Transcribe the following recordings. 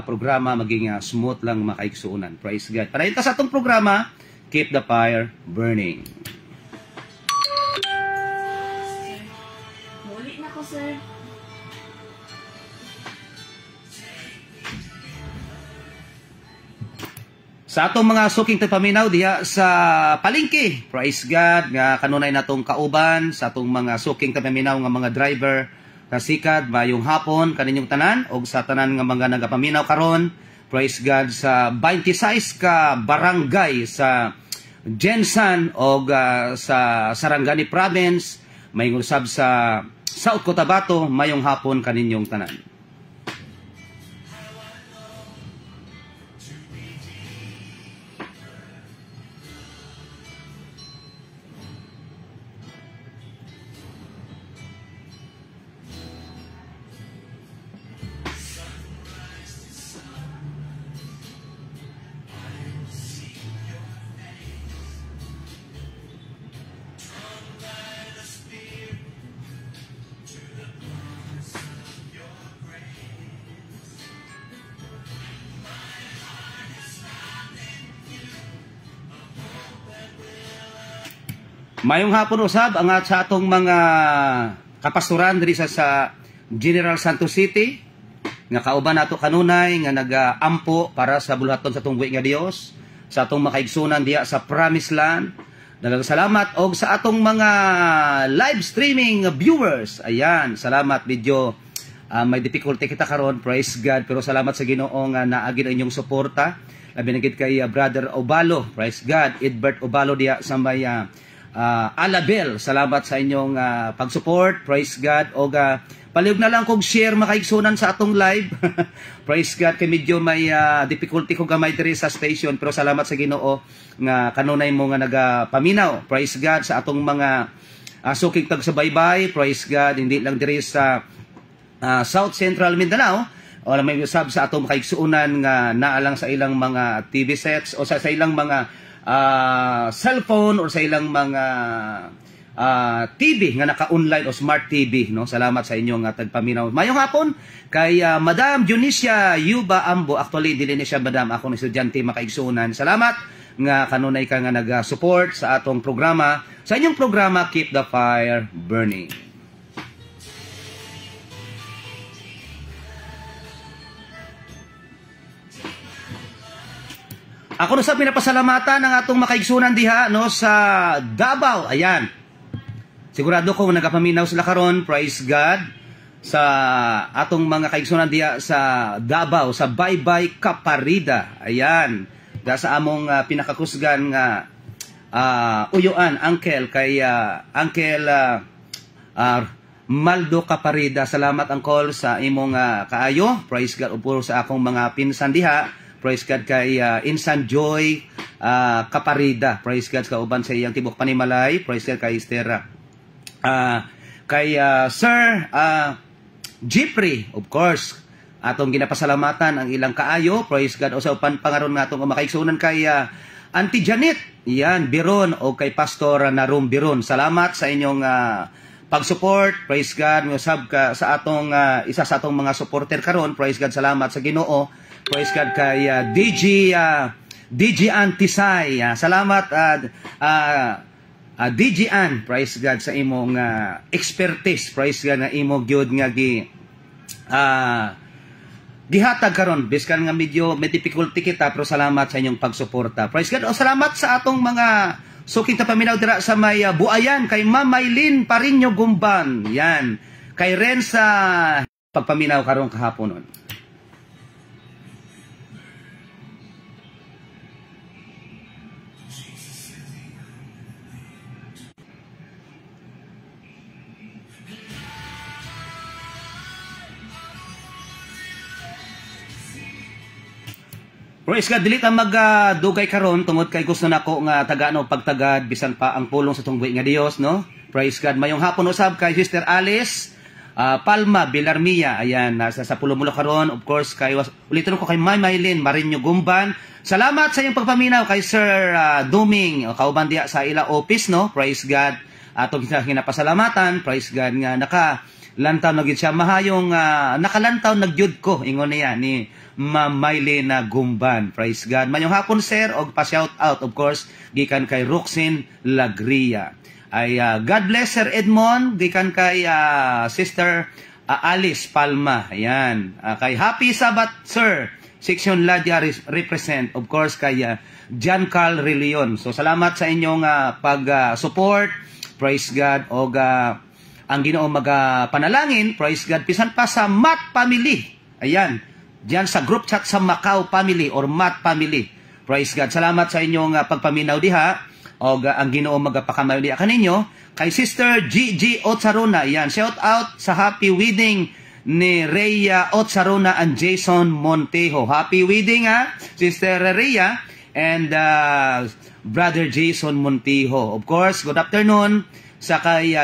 programa maging smooth lang makaigsuunan. Praise God. Para ito sa atong programa, keep the fire burning. Muli na ko, sir. Sa atong mga suking paminaw diha sa palengke, praise God, nga kanunay natong kauban sa atong mga suking paminaw nga mga driver kasikat mayong hapon kaninyong tanan og sa tanan nga mga nagapaminaw karon, praise God, sa 26 ka barangay sa Jensan og sa Sarangani Province, mayong usab sa South Cotabato, mayong hapon kaninyong tanan. Mayong hapon usab ang sa atong mga kapastoran diri sa General Santos City nga kauban nato kanunay nga nag-ampo para sa buluhaton sa atong buhi nga Dios, sa atong makaigsunan diha sa Promised Land. Daghang salamat og sa atong mga live streaming viewers. Ayan, salamat video. May difficulty kita karon, praise God, pero salamat sa Ginoo nga naagi ang inyong suporta. Labi na gid kay Brother Obalo, praise God, Edbert Obalo diha sa may Alabel, salamat sa inyong pag-support, praise God. O palihog na lang kog share makaigsunan sa atong live. Praise God, kay medyo may difficulty ko gamay diri sa station, pero salamat sa Ginoo nga kanunay mo nga nagapaminaw, praise God, sa atong mga suking tagsubaybay, praise God, hindi lang diri sa South Central Mindanao, o may usab sa atong makaigsunan nga naalang sa ilang mga TV sets o sa ilang mga cellphone or sa ilang mga TV nga naka-online o smart TV, no? Salamat sa inyong tagpaminaw. Mayong hapon kay Madam Junicia Yuba Ambo. Actually dili ni siya Madam, ako ni estudyante makaigsunan. Salamat nga kanunay ka nga nag-support sa atong programa, sa inyong programa Keep the Fire Burning. Ako na sa pinapasalamatan ng atong makaigsunan diha no sa Davao. Ayan. Sigurado ko nagapaminaw sila karon, praise God, sa atong mga kaigsunan diha sa Davao, sa Baybay Caparida. Ayan. Da sa among pinakakusgan nga uyuan uncle kay Uncle Maldo Caparida. Salamat uncle sa imong kaayo. Praise God upuro sa akong mga pinsan diha. Praise God kay Insan Joy Caparida. Praise God kauban sa iyang tibok panimalay. Praise God kay Estera. Kay Sir Jeffrey, of course, atong ginapasalamatan ang ilang kaayo. Praise God. O sa upan pangaron nga atong makaigsunan kay Auntie Janet. Yan, Biron. O kay Pastor Narum Biron. Salamat sa inyong pag-support. Praise God. Musab ka sa atong isa sa atong mga supporter karon. Praise God. Salamat sa Ginoo. Praise God kay DG Antisay. Salamat DG An. Praise God sa imong expertise. Praise God na imo gyud nga gihatag karon. Biskan nga medyo may difficulty kita, pero salamat sa inyong pagsuporta. Praise God. O salamat sa atong mga suking tapaminaw dira sa may Buayan kay Ma'am Maylin Parinyo Gumban. Yan. Kay Renza pagpaminaw karon kahaponon. Praise God, dili ta magdugay karon tungod kay gusto nako nga tagano pagtagad bisan pa ang pulong sa tungbuhi nga Dios, no? Praise God. Mayong hapon usab kay Sister Alice Palma Villarmia. Ayan, nasa sa Pulumulo karon. Of course, kay ulitin ko kay Maylin Marinyo Gumban. Salamat sa iyong pagpaminaw kay Sir Duming, kauban diya sa ila office, no? Praise God. Atong ginapasalamatan, praise God nga nakalantaw na gyud siya mahayong nakalantaw nagyud ko ingon niya ni Maylena Gumban. Praise God. Mayong hapon sir og pa-shout out of course gikan kay Roxin Lagria. Ay God bless Sir Edmond gikan kay Sister Alice Palma. Ayan. Kay Happy Sabbath sir. Section Ladia represent of course kay John Carl Relion. So salamat sa inyong pag-support. Praise God. O ang Ginoo panalangin, praise God, pisan pa sa Mat Family. Ayan. Diyan sa group chat sa Macau Family or Mat Family. Praise God. Salamat sa inyong pagpaminaw diha. O ang Ginoo magapakamayo diha kaninyo. Kay Sister Gigi Otsaruna. Ayan. Shout out sa happy wedding ni Rhea Otsaruna and Jason Montejo. Happy wedding Sister Rhea and Brother Jason Montejo. Of course, good afternoon sa kay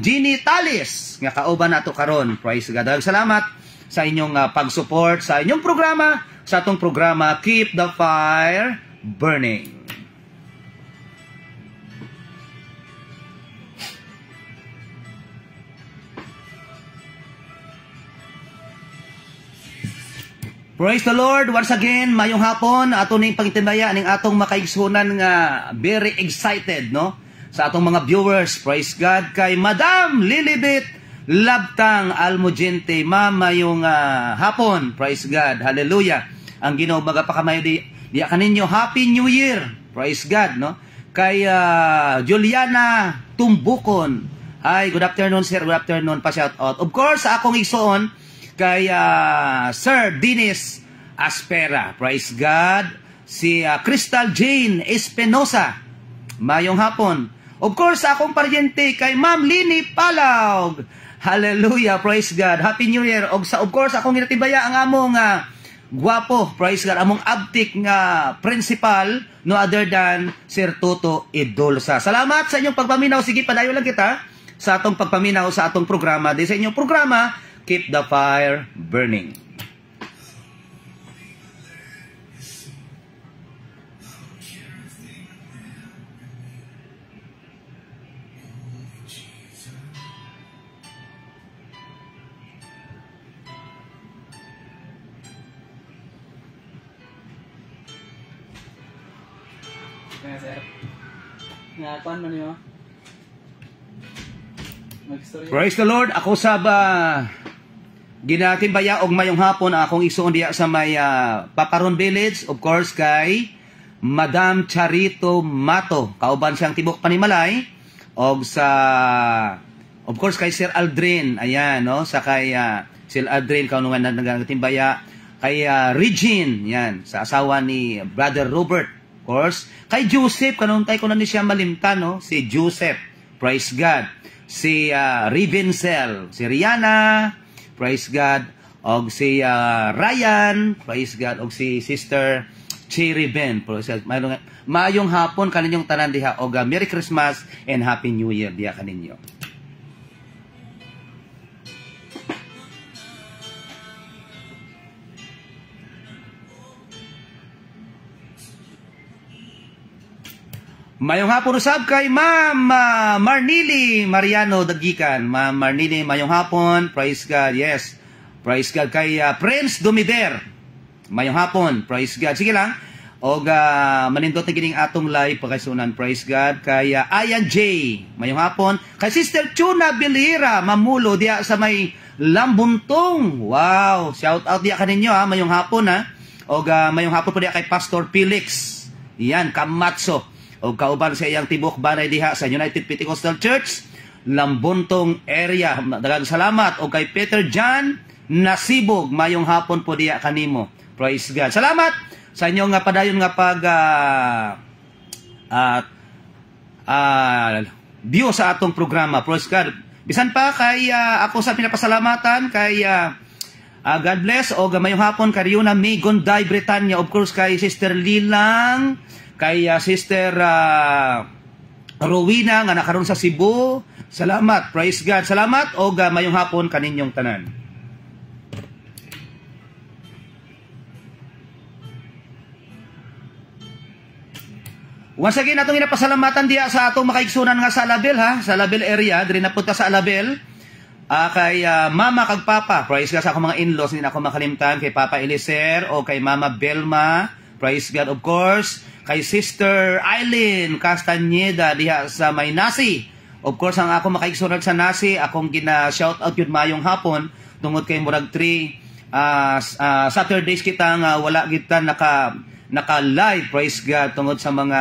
Jeannie Talis nga kauban nato karon. Praise God. Salamat sa inyong pag-support sa inyong programa, sa atong programa Keep the Fire Burning. Praise the Lord once again. Mayong hapon ato ning pagtindaya ning atong makaigsunan nga very excited no sa atong mga viewers. Praise God kay Madam Lilibet Labtang Almugente. Mayong hapon. Praise God. Hallelujah. Ang Ginoo magapakamayo di kaninyo. Happy New Year. Praise God no. Kay Juliana Tumbukon. Hi, good afternoon sir. Good afternoon pa shout out. Of course sa akong igsuon kay Sir Dennis Aspera. Praise God. Si Crystal Jane Espinosa. Mayong hapon. Of course, akong paryente kay Ma'am Lini Palawg. Hallelujah. Praise God. Happy New Year. Of course, akong ginatibaya ang among guwapo. Praise God. Among abtik nga principal no other than Sir Toto Idolsa. Salamat sa inyong pagpaminaw. Sige, padayon lang kita sa atong pagpaminaw sa atong programa. Di sa inyong programa, Keep the Fire Burning. Praise the Lord. Ako sa ginatimbaya og mayong hapon akong isuon diya sa may Paparon Village, of course kay Madam Charito Mato, kauban siyang tibok Panimalay, og sa of course kay Sir Aldrin, ayan no, sa kay Sir Aldrin kaunungan na nagatimbaya kay Regine, yan sa asawa ni Brother Robert, of course kay Joseph kanuntay ko na ni siya malimtan no, si Joseph, praise God, si Rivencel, si Rihanna, praise God, og si Ryan, praise God, og si Sister Cherry Ben. Maayong hapon kaninyong tanan diha, og Merry Christmas and Happy New Year diha kaninyo. Mayong hapon usab kay Ma'am Marnili Mariano Dagikan. Ma'am Marnili, mayong hapon. Praise God. Yes. Praise God kay Prince Dumider. Mayong hapon. Praise God. Sige lang. Og manindot na gining atong live pagkasunan. Praise God kay Ayan J. Mayong hapon. Kay Sister Chuna Bilira Mamulo diya sa may Lambuntong. Wow. Shout out diya kaninyo mayong hapon Og mayong hapon po diya kay Pastor Felix. Yan, Kamatso. O kauban sa iyang tibok banay diha sa United Pentecostal Church, Lambuntong area. Daghang salamat. O kay Peter John Nasibog, mayong hapon po diha kanimo. Praise God. Salamat sa inyong padayon nga pag view sa atong programa. Praise God. Bisan pa kay ako sa pinapasalamatan kay God bless o mayong hapon kay Riona May Gonday Britanya, of course kay Sister Lilang, kay Sister Rowena nga nakaroon sa Cebu. Salamat, praise God. Salamat o mayong hapon kaninyong tanan. Once again, atong inapasalamatan diya sa atong makaigsunan nga sa Alabel sa Alabel area, diri na punta sa Alabel. Kay Mama kag Papa, praise God sa akong mga in-laws, hindi na ako makalimtan, kay Papa Eliser o kay Mama Belma, praise God of course, kay Sister Eileen Castañeda diha sa may Nasi. Of course, ang ako makaigsunod sa Nasi, akong gina-shout out yun mayong hapon, tungod kay Murag 3, Saturdays kita nga wala kita naka-live, praise God, tungod sa mga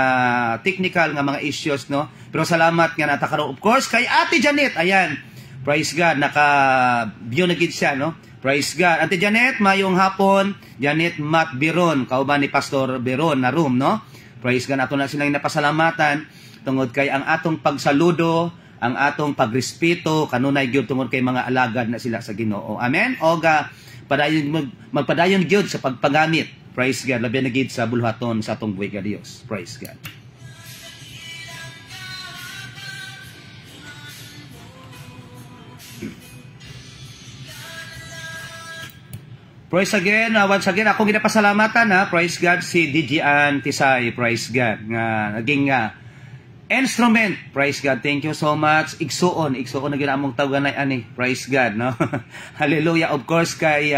technical nga mga issues, no? Pero salamat nga natakaroon. Of course, kay Ate Janet, ayan, praise God, naka-view na gid siya, no? Praise God. Ate Janet, mayong hapon, Janet Matt Biron, kauban ni Pastor Biron na room, no? Praise God, ato na silang napasalamatan, tungod kay ang atong pagsaludo, ang atong pagrespeto, kanunay gyud tungod kay mga alagad na sila sa Ginoo. Amen? O magpadayon gyud sa pagpagamit. Praise God, labi na gid sa bulhaton sa atong buhay ka Dios. Praise God. Praise again, once again, akong ginapasalamatan praise God, si DJ Ann Tisay, praise God, nga naging instrument, praise God, thank you so much, igsuon na ginamong tawagan na ani, praise God, no? Hallelujah, of course, kay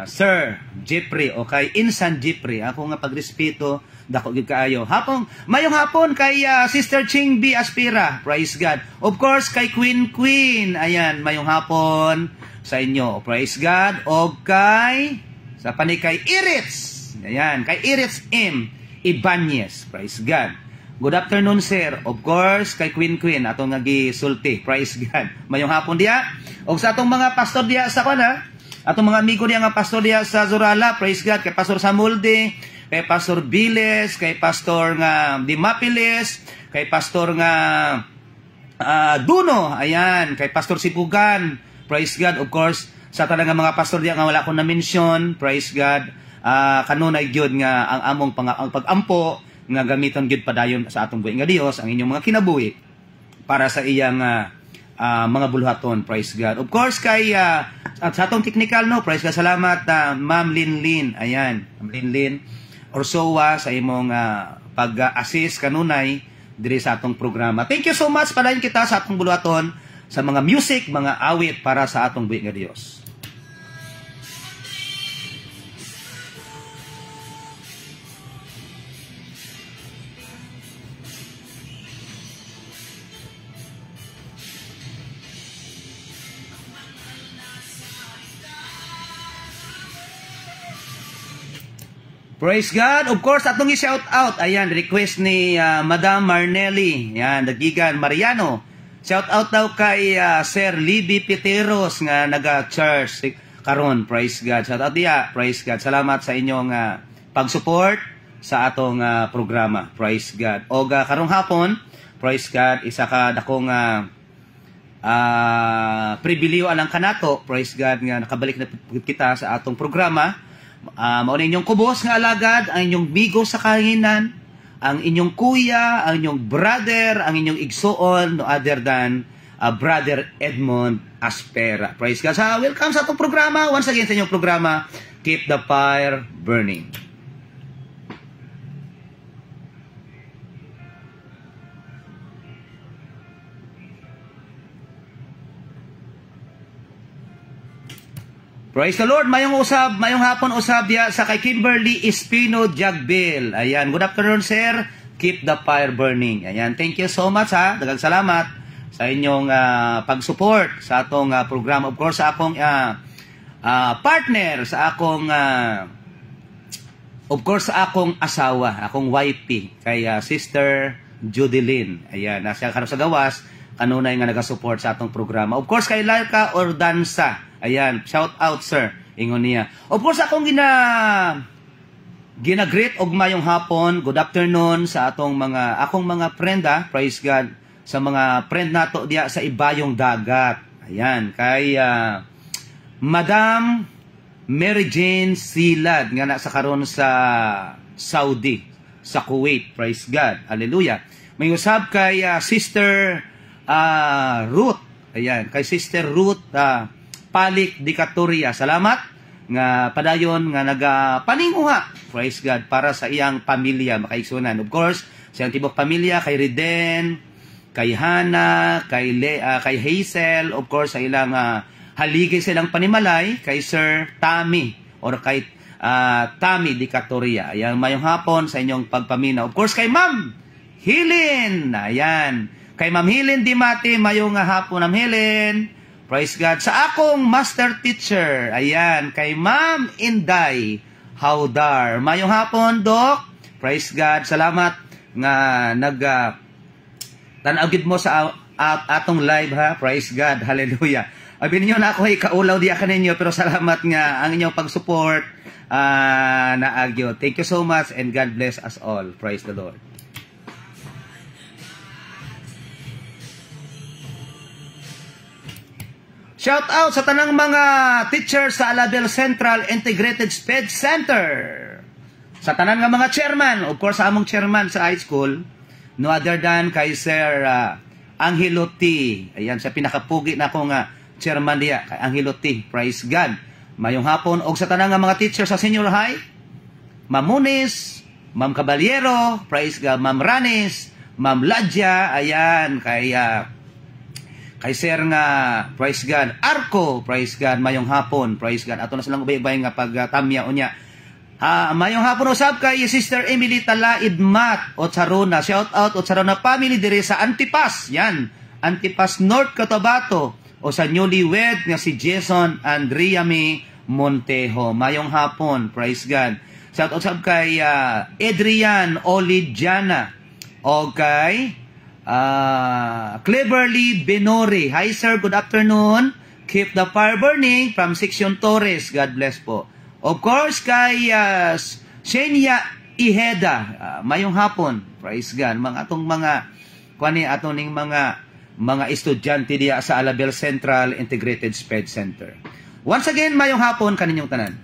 Sir Jeffrey, o kay Insan Jeffrey, ako nga pagrespeto, dako gid kaayo. Mayong hapon kay Sister Ching B. Aspira, praise God, of course, kay Queen, ayan, mayong hapon, sa inyo, praise God, o kay Iritz, ayan, kay Iritz M. Ibanez, praise God. Good afternoon, sir. Of course, kay Queen, atong nagisulti, praise God. Mayong hapon diya, o sa atong mga pastor diya sa kana, atong mga amigo diya nga pastor diya sa Zorala, praise God, kay Pastor Samulde, kay Pastor Biles, kay Pastor nga Dimapiles, kay Pastor nga Duno, ayan, kay Pastor Sipugan, praise God, of course, sa talaga mga pastor diya nga wala ko na-mention, praise God, kanunay gyud nga ang among ang pag-ampo nga gamiton gyud padayon sa atong buhi nga Dios, ang inyong mga kinabuhi para sa iyang mga buluhaton, praise God. Of course, kay sa atong technical, no, praise God, salamat Ma'am Linlin, ayan, Ma'am Linlin Orsowa sa imong pag-assist kanunay diri sa atong programa. Thank you so much, padayon kita sa atong buluhaton sa mga music, mga awit para sa atong buhi nga Dios. Praise God. Of course, atong i-shout out. Ayan, request ni Madam Marnelli. Ayan, dagigan Mariano. Shout out daw kay Sir Libby Piteros nga naga-church karon, praise God. Shout out diya, praise God. Salamat sa inyong pag-support sa atong programa, praise God. O karong hapon, praise God, isa ka dakong pribiliyo alang kanato, praise God, nga nakabalik na kita sa atong programa. Mao na inyong kubos nga alagad, ang inyong bigo sa kahinginan, ang inyong kuya, ang inyong brother, ang inyong igsuon, no other than Brother Edmond Aspera. Praise God. Welcome sa itong programa. Once again sa inyong programa, Keep the Fire Burning. Praise the Lord. Mayong hapon usab diya sa kay Kimberly Espino Jagbil. Ayan, good afternoon, sir. Keep the fire burning. Ayan, thank you so much daghang salamat sa inyong pag-support sa atong program. Of course, sa akong partner, sa akong sa akong asawa, akong wifey, kay Sister Judilyn. Ayan, nasa karon sa gawas, kanunay nga naga-support sa atong programa. Of course, kay Larka Ordanza. Ayan, shout out, sir. Ingon niya. Of course, akong ginagreet og mayong hapon, good afternoon sa akong mga friend, praise God, sa mga friend nato diya sa ibayong dagat. Ayan, kay Madam Mary Jane Silad, nga nasa karon sa Saudi, sa Kuwait, praise God, hallelujah. May usab kay Sister Ruth, ayan, kay Sister Ruth Palik Dicatoria, salamat nga padayon nga nagapaninguha, praise God, para sa iyang pamilya makaigsunan. Of course, sa iyang tibok pamilya, kay Reden, kay Hana, kay Hazel, of course, sa ilang haligay silang panimalay, kay Sir Tommy, or kay Tommy Di Catoria. Ayan, mayong hapon sa inyong pagpamina. Of course, kay Ma'am Hilin. Ayan. Kay Ma'am Hilin Dimati, mayong hapon, Ma'am Hilin. Praise God. Sa akong master teacher, ayan, kay Ma'am Inday Howdar. Mayong hapon, Doc. Praise God. Salamat nga tanawgid mo sa atong live, ha. Praise God. Hallelujah. Abi ninyo na ako ay kaulaw diya kaninyo, pero salamat nga ang inyong pag-support na agyo. Thank you so much and God bless us all. Praise the Lord. Shout out sa tanang mga teachers sa Alabel Central Integrated SPED Center. Sa tanang nga mga chairman, of course, among chairman sa high school, no other than kay Sir Angelo T. Ayan, sa pinakapugi na akong chairman diya, kay Angelo T. Praise God. Mayong hapon. O sa tanang nga mga teachers sa senior high, Ma'am Munis, Ma'am Caballero, praise God, Ma'am Ranis, Ma'am Ladja, ayan, kay Sir nga, praise God, Arco, praise God, mayong hapon, praise God. Ato na silang ubay-ubay nga pagtamya o niya. Mayong hapon usab kay Sister Emily Talaid Mat o Charona. Shout out o Charona family dire sa Antipas. Yan, Antipas North Cotabato o sa newlywed nga si Jason Andriami Montejo. Mayong hapon, praise God. Shout out usab kay Adrian Olidiana o kay Cleverly Benori. Hi sir, good afternoon. Keep the fire burning from Section Torres. God bless po. Of course, kay Shenya Iheda, mayong hapon, praise God, mga atong atoning mga estudyante diya sa Alabel Central Integrated SPED Center. Once again, mayong hapon kaninyong tanan.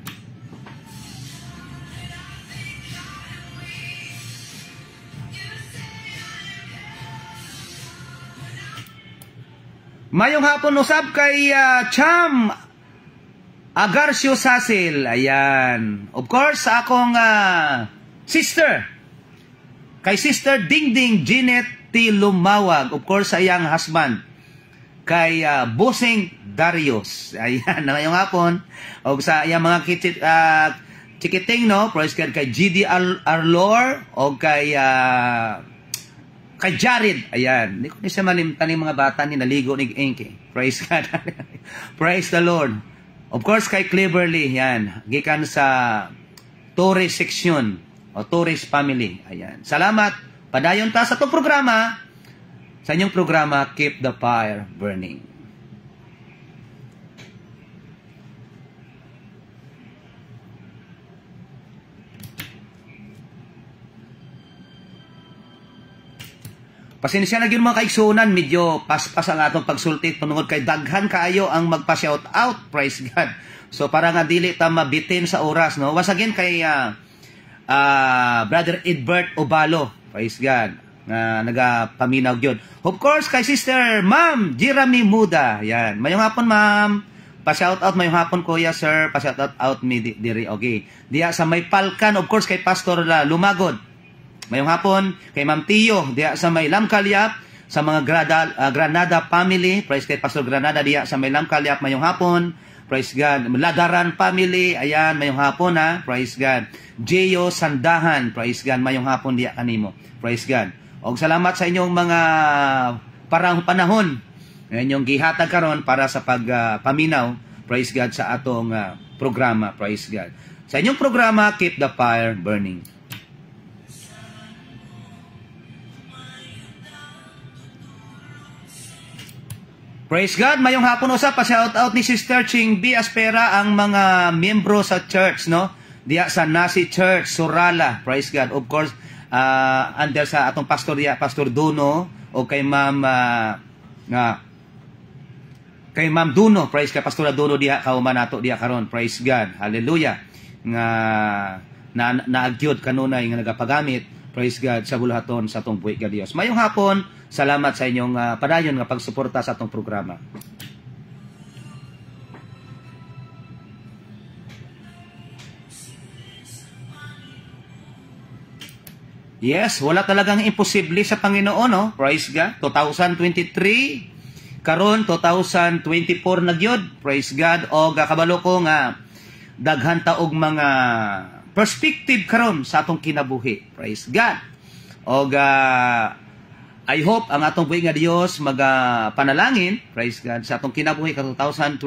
Mayong hapon usab kay Cham Agarcio Sasil, ayan. Of course, sa akong sister, kay Sister Dingding Jeanette T. Lumawag, of course, sa iyang husband, kay Boseng Darius, ayan, ngayong hapon, o sa iyang mga chikiting, no, praise God, kay GD Arlor, o kay Jared, ayan, hindi ko siya malimtan yung mga bata ni naligo ni Inke, praise God, praise the Lord. Of course, kay Cleverly, yan. Gikan sa Torres section o Torres family. Ayan. Salamat. Padayon ta sa itong programa. Sa inyong programa, Keep the Fire Burning. Pasensya na yun mga kaigsunan, medyo paspas ang atong pagsulti tungod kay daghan kaayo ang magpa-shout out, praise God. So para nga dili ta mabitin sa oras, no. Once again kay Brother Edbert Obalo, praise God, nga nagapaminaw gyud. Of course kay Sister Ma'am Jeremy Muda, yan. Mayong hapon ma'am. Pa-shout out mayong hapon kuya sir, pa-shout out mi diri, okay. Diya sa may Palkan, of course kay Pastor Lumagod. Mayong hapon kay Ma'am Tio diya sa may Lamkalyap, sa mga Granada family, praise kay Pastor Granada diya sa may Lamkalyap, mayong hapon, praise God. Ladaran family, ayan, mayong hapon ha, praise God. Jeyo Sandahan, praise God, mayong hapon diya kanimo, praise God. Og salamat sa inyong mga parang panahon nga inyong gihatag karon para sa pagpaminaw, praise God, sa atong programa, praise God. Sa inyong programa, Keep the Fire Burning. Praise God, mayong hapon usap, pa-shout out ni Sister Ching B. Aspera ang mga miyembro sa church, no? Diya sa Nasi Church, Surala, praise God. Of course, under sa atong pastor diya, Pastor Duno, o kay Ma'am kay Ma'am Duno, praise kay Pastor Duno diya, kauman nato diya karon, praise God, hallelujah. Nga naagyod kanunay nga nagapagamit, praise God, sa bulahaton sa atong buhi ka Dios. Mayong hapon, salamat sa inyong padayon nga pagsuporta sa atong programa. Yes, wala talagang imposible sa Panginoon, no? Praise God. 2023, karon 2024 na gyud. Praise God. O kabalo ko nga daghan ta og mga perspective karon sa atong kinabuhi. Praise God. O I hope ang atong buhi nga Dios panalangin, praise God, sa atong kinabuhi ka 2024,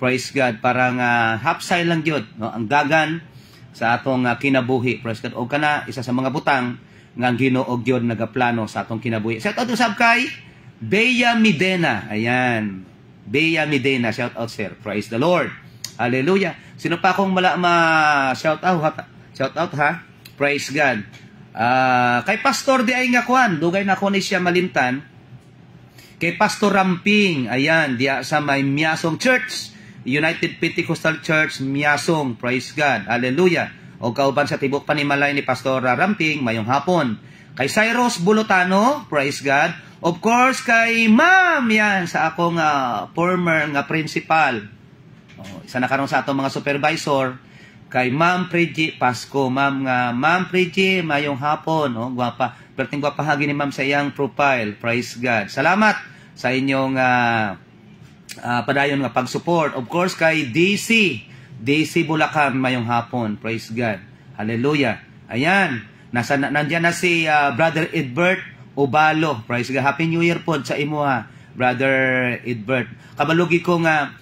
praise God, para nga hapsay lang gyud, no, ang dagan sa atong kinabuhi, praise God. O kana isa sa mga butang nga ang Ginoo gyud nagaplano sa atong kinabuhi. Shout out usab kay Bea Midena. Ayan. Bea Midena, shout out sir. Praise the Lord. Hallelujah. Sino pa akong shout out? Shout out ha. Praise God. Kay Pastor di ay nga kuan, dugay na ko ni siya malimtan. Kay Pastor Ramping, ayan, diya sa may Miasong Church, United Pentecostal Church, Miasong, praise God, hallelujah. O kauban sa tibok panimalay ni Pastor Ramping, mayong hapon. Kay Cyrus Bulutano, praise God. Of course, kay Ma'am, yan, sa akong former nga principal. Isa na karon sa atong mga supervisor, kay Ma'am Prigi Pasco. Ma'am Prigi, mayong hapon. Oh, gwapa. Perting gwapa hagi ni Ma'am sa iyang profile. Praise God. Salamat sa inyong padayon nga pag-support. Of course, kay DC Bulacan, mayong hapon. Praise God. Hallelujah. Ayan. Nandiyan na si Brother Edbert Obalo. Praise God. Happy New Year po sa imo ha, Brother Edbert. Kabalugi ko nga,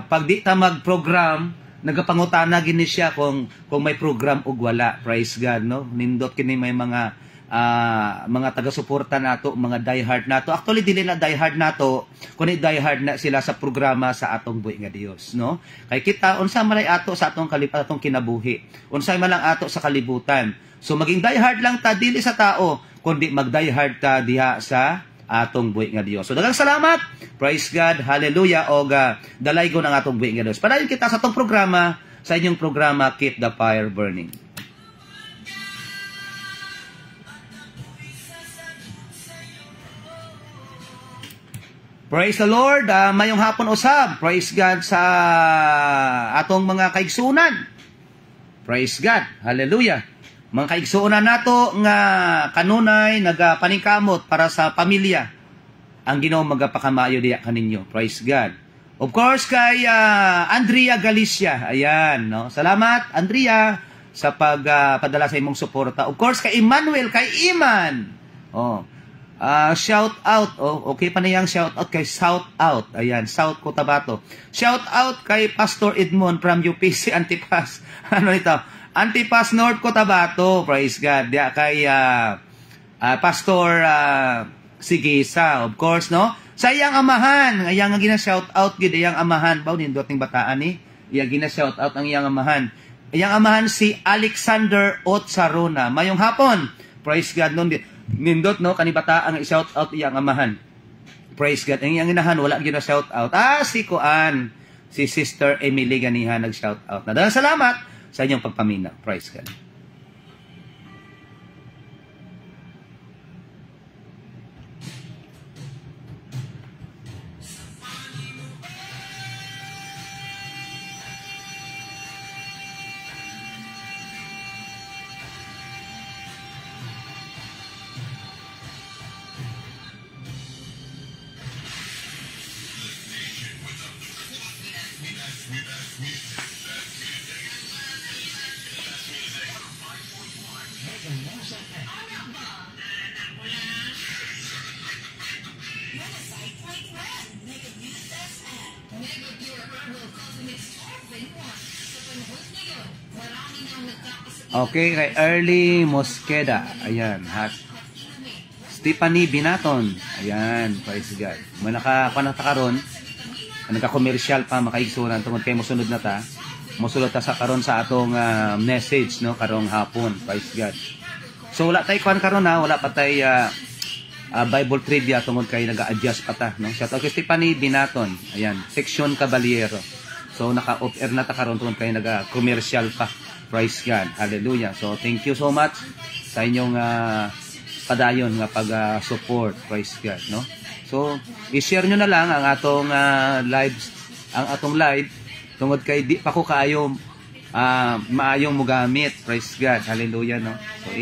pag di ta mag-program, nagapangutana gini siya kung may program ug wala. Praise God, no? Nindot kini may mga taga-suporta nato, mga diehard nato. Actually dili na diehard nato, kundi diehard na sila sa programa sa atong buhi nga Dios, no? Kay kita unsa man ay ato sa atong atong kinabuhi. Unsay man lang ato sa kalibutan. So maging diehard lang ta dili sa tao, kundi mag-diehard ta diha sa atong buhi nga Dios. So daghang salamat. Praise God. Hallelujah. O dalaygon ang atong buhi nga Dios. Padayon kita sa atong programa, sa inyong programa Keep the Fire Burning. Praise the Lord. Mayong hapon usab. Praise God sa atong mga kaigsunan. Praise God. Hallelujah. Mga kaigsuonan nato nga kanunay nagapaningkamot para sa pamilya. Ang Ginoo magapakamayo diya kaninyo. Praise God. Of course kay Andrea Galicia. Ayan, no. Salamat Andrea sa pagpadala sa imong suporta. Of course kay Emmanuel, kay Iman. Oh. Shout out. Oh, okay pa na yang shout out kay South Out. Ayan, South Cotabato. Shout out kay Pastor Edmond from UPC Antipas. Ano ito? Antipas North Cotabato, praise God. Diya kay Pastor Sigisa, of course, no? Sa iyang amahan, iyang gina-shout out gid iyang amahan, baw nindot ning bataan ni. Iyang gina-shout out ang iyang amahan. Iyang amahan si Alexander Otsarona. Mayong hapon. Praise God nun nindot no kani bataan nga i-shout out iyang amahan. Praise God. Ang iyang inahan wala gina-shout out. Si Kuan, si Sister Emily ganiha nag-shout out. Daghang salamat sa inyong pagpamina. Praise God. Okay, kay Early Mosqueda. Ayan, hat. Stephanie Binaton. Ayan, praise God. May nakapanata karon, nagka-commercial pa makaigsunan tungod kay mosunod na ta. Mosulod ta sa karon sa atong message no karong hapon. Praise God. So wala tay kuan karon ha, wala pa tay Bible trivia tungod kay naga-adjust pa ta no. Shout out kay Stephanie Binaton. Ayan, Section Caballero. So naka-off air na ta karon tungod kay naga-commercial pa. Praise God. Hallelujah. So, thank you so much sa inyong padayon nga pag-support. Praise God, no? So, i-share nyo na lang ang atong live tungod kay di pa ko kaayo maayong mugamit. Praise God. Hallelujah, no? So,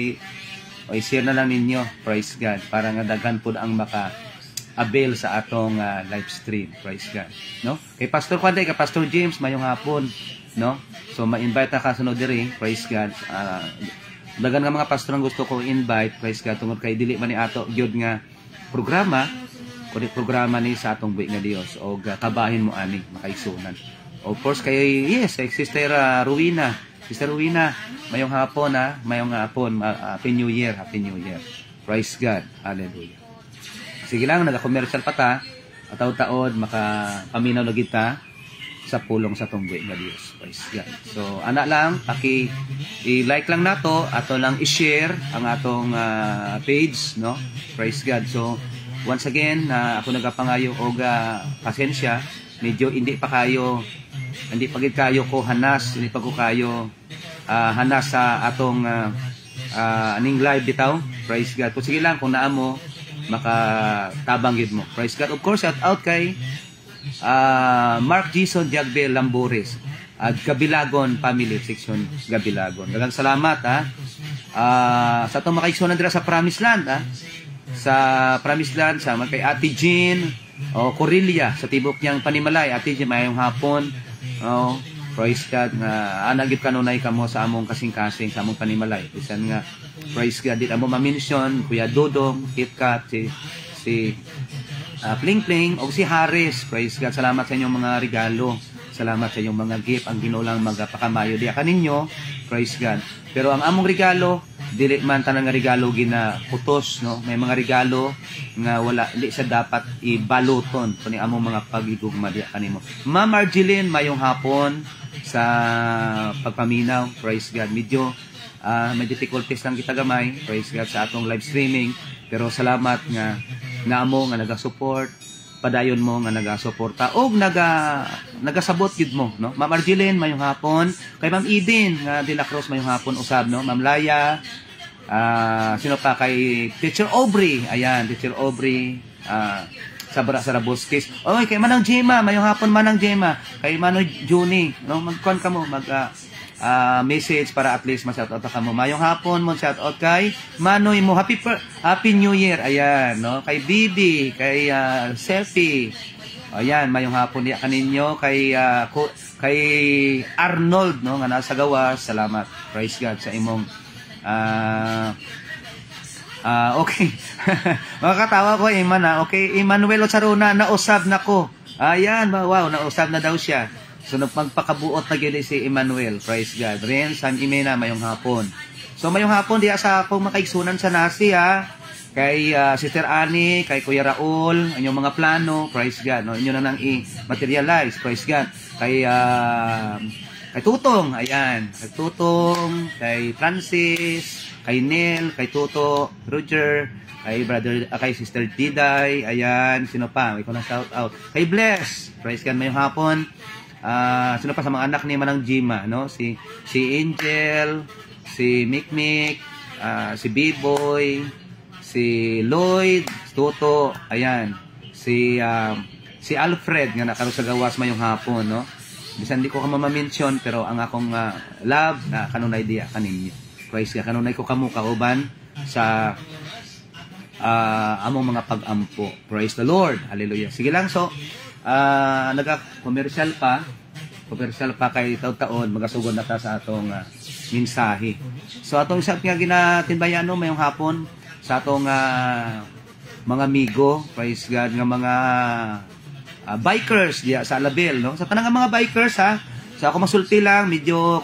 i-share na lang ninyo. Praise God. Para nga daghan po ang maka-avail sa atong live stream. Praise God. No? Kay Pastor Kwanday, kay Pastor James, mayong hapon. No? So, ma-invite na kasunod diri. Praise God. Dagan nga mga pastor ang gusto ko invite. Praise God. Tungod kay dili man ni ato gyud nga programa. Kundi programa ni sa atong buhi nga Dios. O kabahin mo ani. Makaisunan. Of course, kay Sister Ruina. Sister Ruina, mayong hapon mayong hapon. Happy New Year, Happy New Year. Praise God. Hallelujah. Sige lang, nag-commercial pa ta. Ataw-taod, makapaminaw na kita sa pulong sa tunggoy nga Dios. Praise God. So, anak lang, i-like lang nato, ato lang i-share ang atong page, no? Praise God. So, once again, ako nagapangayo og pasensya. Medyo hindi pa gid kayo ko hanas, hindi pa ko kayo hanas sa atong aning live bitaw. Praise God. Kung sige lang, kung naamo, makatabang gid mo. Praise God. Of course, shout out kay Mark Jason Jagbel Lambores at Gabilagon Family Section Gabilagon. Daghang salamat sa atong makaigsunan dira sa Promised Land sa Promised Land sa kay Ate Jean o Corelia sa tibok niyang Panimalay. Ate Jean, mayong hapon. Praise God nga anagit kanunay kamo sa among kasing-kasing sa among Panimalay. Bisan nga praise God, di amo ma-mention Kuya Dodong, KitKat, si Pling Pling o si Harris. Praise God, salamat sa inyong mga regalo. Salamat sa inyong mga gift. Ang Ginoo lang magpakamayo diya kaninyo. Praise God. Pero ang among regalo, dili man tanang nga regalo ginaputos, no? May mga regalo nga wala di sa dapat ibaluton kuni among mga pagigugma diya kanimo. Ma'am Argeline, mayong hapon sa pagpaminaw. Praise God. Medyo may difficulties lang kita gamay. Praise God sa atong live streaming. Pero salamat nga amo nga naga-support, padayon mo nga naga-suporta og nagasabot gid mo, no? Ma'am Argeline, mayong hapon. Kay Ma'am Eden nga De La Cruz, mayong hapon usab, no? Ma'am Laya, sino pa kay Teacher Aubrey. Ayan, Teacher Aubrey, Sabra Sarabuskis. Oy, kay Manang Jema, mayong hapon Manang Jema. Kay Manoy Juni, no? Magkuan ka mo, message para at least ma-shoutout ka mo. Mayong hapon mo shoutout kay Manoy mo. Happy New Year. Ayan, no? Kay Bibi, kay Selfie. Ayan, mayong hapon niya kaninyo kay Arnold, no, nga nasa gawas. Salamat. Praise God sa imong okay. Makakatawa ko okay, Emmanuel Ocharona, nausab na ko. Ayan, wow, nausab na daw siya. So, magpakabuot na gili si Emmanuel. Praise God. Ren, San Imena, mayong hapon. So, mayong hapon, diya sa akong makaigsunan sa nasi, kay Sister Annie, kay Kuya Raul, inyong mga plano. Praise God. No? Inyo na nang i-materialize. Praise God. Kay Tutong, ayan. Kay Tutong, kay Francis, kay Neil, kay Tuto, Roger, kay Sister Diday, ayan. Sino pa? May ko na shout out. Kay Bless. Praise God, mayong hapon. Sino pa sa mga anak ni Manang Jima, no? Si Angel, si Mikmik, si B-Boy, si Lloyd, Toto, ayan. Si Alfred nga nakaroon sa gawas mayong hapon, no? Bisan di ko ka ma-mention pero ang akong love na kanunay diya kaninyo. Praise God, kanunay ko kamo kauban sa among mga pag-ampo. Praise the Lord. Hallelujah. Sige lang, so nagka-commercial pa kay taon magasugod na ta sa atong mensahe. So atong isang nga ginatinbayan no mayong hapon sa atong mga amigo, praise God, nga mga bikers diya sa Alabel, no? Sa tanang mga bikers so ako masulti lang, medyo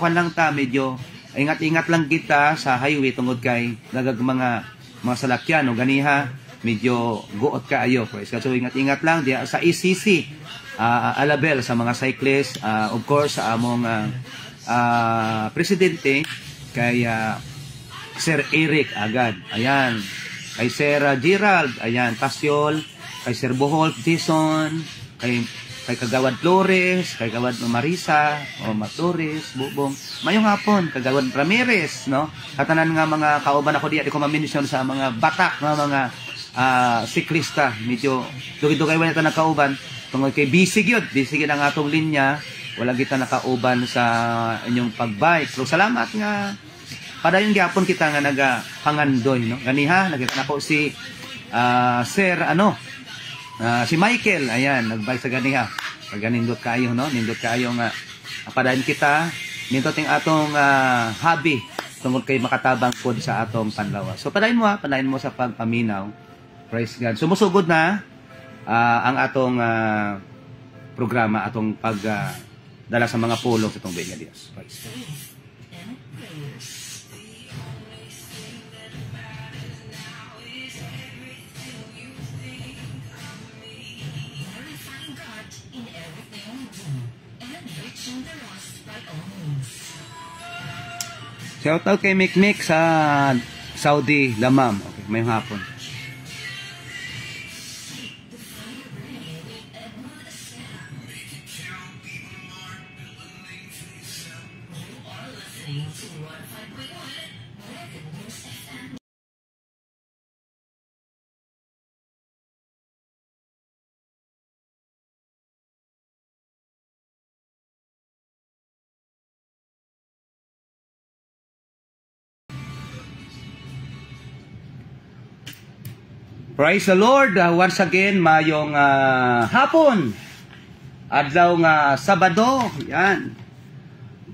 medyo ingat-ingat lang kita sa highway tungod kay mga salakyan no ganiha medyo guot ka ayo. So ingat-ingat lang diya sa ECC Alabel sa mga cyclists, of course sa among presidente kay Sir Eric Agad. Ayan. Kay Sir Gerald, ayan, Tasyol, kay Sir Bohol Jason, kay Kagawad Flores, kay Kagawad Marisa, Flores, Bubong. Mayong hapon, Kagawad Ramirez, no? Katanan nga mga kauban ako diya, di ko ma-mention sa mga batak mga siklista, medyo dugay-dugay wala ito nagkauban tungkol kay bisig yun ang atong linya wala kita nakauban sa inyong pagbike. So salamat nga padayon gyapon kita nga nagapangandoy, no. Ganiha nakita nako si Sir si Michael, ayan, nagbike sa ganiha. Paganindot kayo, no, nindot kayo nga padayon kita nindot ang atong hobby tungod kay makatabang pod sa atong panlawas. So padayon mo sa pagpaminaw. Praise God. Sumusugod na ang atong programa, atong pagdala sa mga pulong sa itong Buhay nga Diyos. Praise God. Shout out kay Mikmik sa Saudi Lamam. Okay, may hapon. Praise the Lord. Once again, mayong hapon. Adlaw nga Sabado. Yan.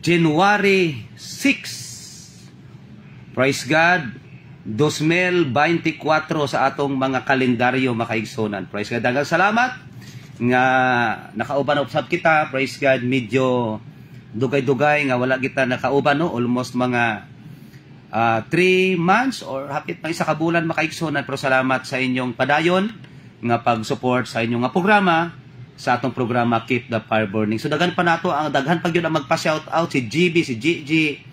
January 6. Praise God. 2024 sa atong mga kalendaryo makaigsonan. Praise God. Daghang salamat nga nakauban usab kita. Praise God. Medyo dugay-dugay nga wala kita nakauban, no? Almost mga 3 months or hapit pa isa ka bulan makaigsonan, pero salamat sa inyong padayon nga pag-support sa inyong nga programa, sa atong programa Keep the Fire Burning. So daghan pa nato ang daghan pag yun ang magpa-shout out, si GB, si Gigi,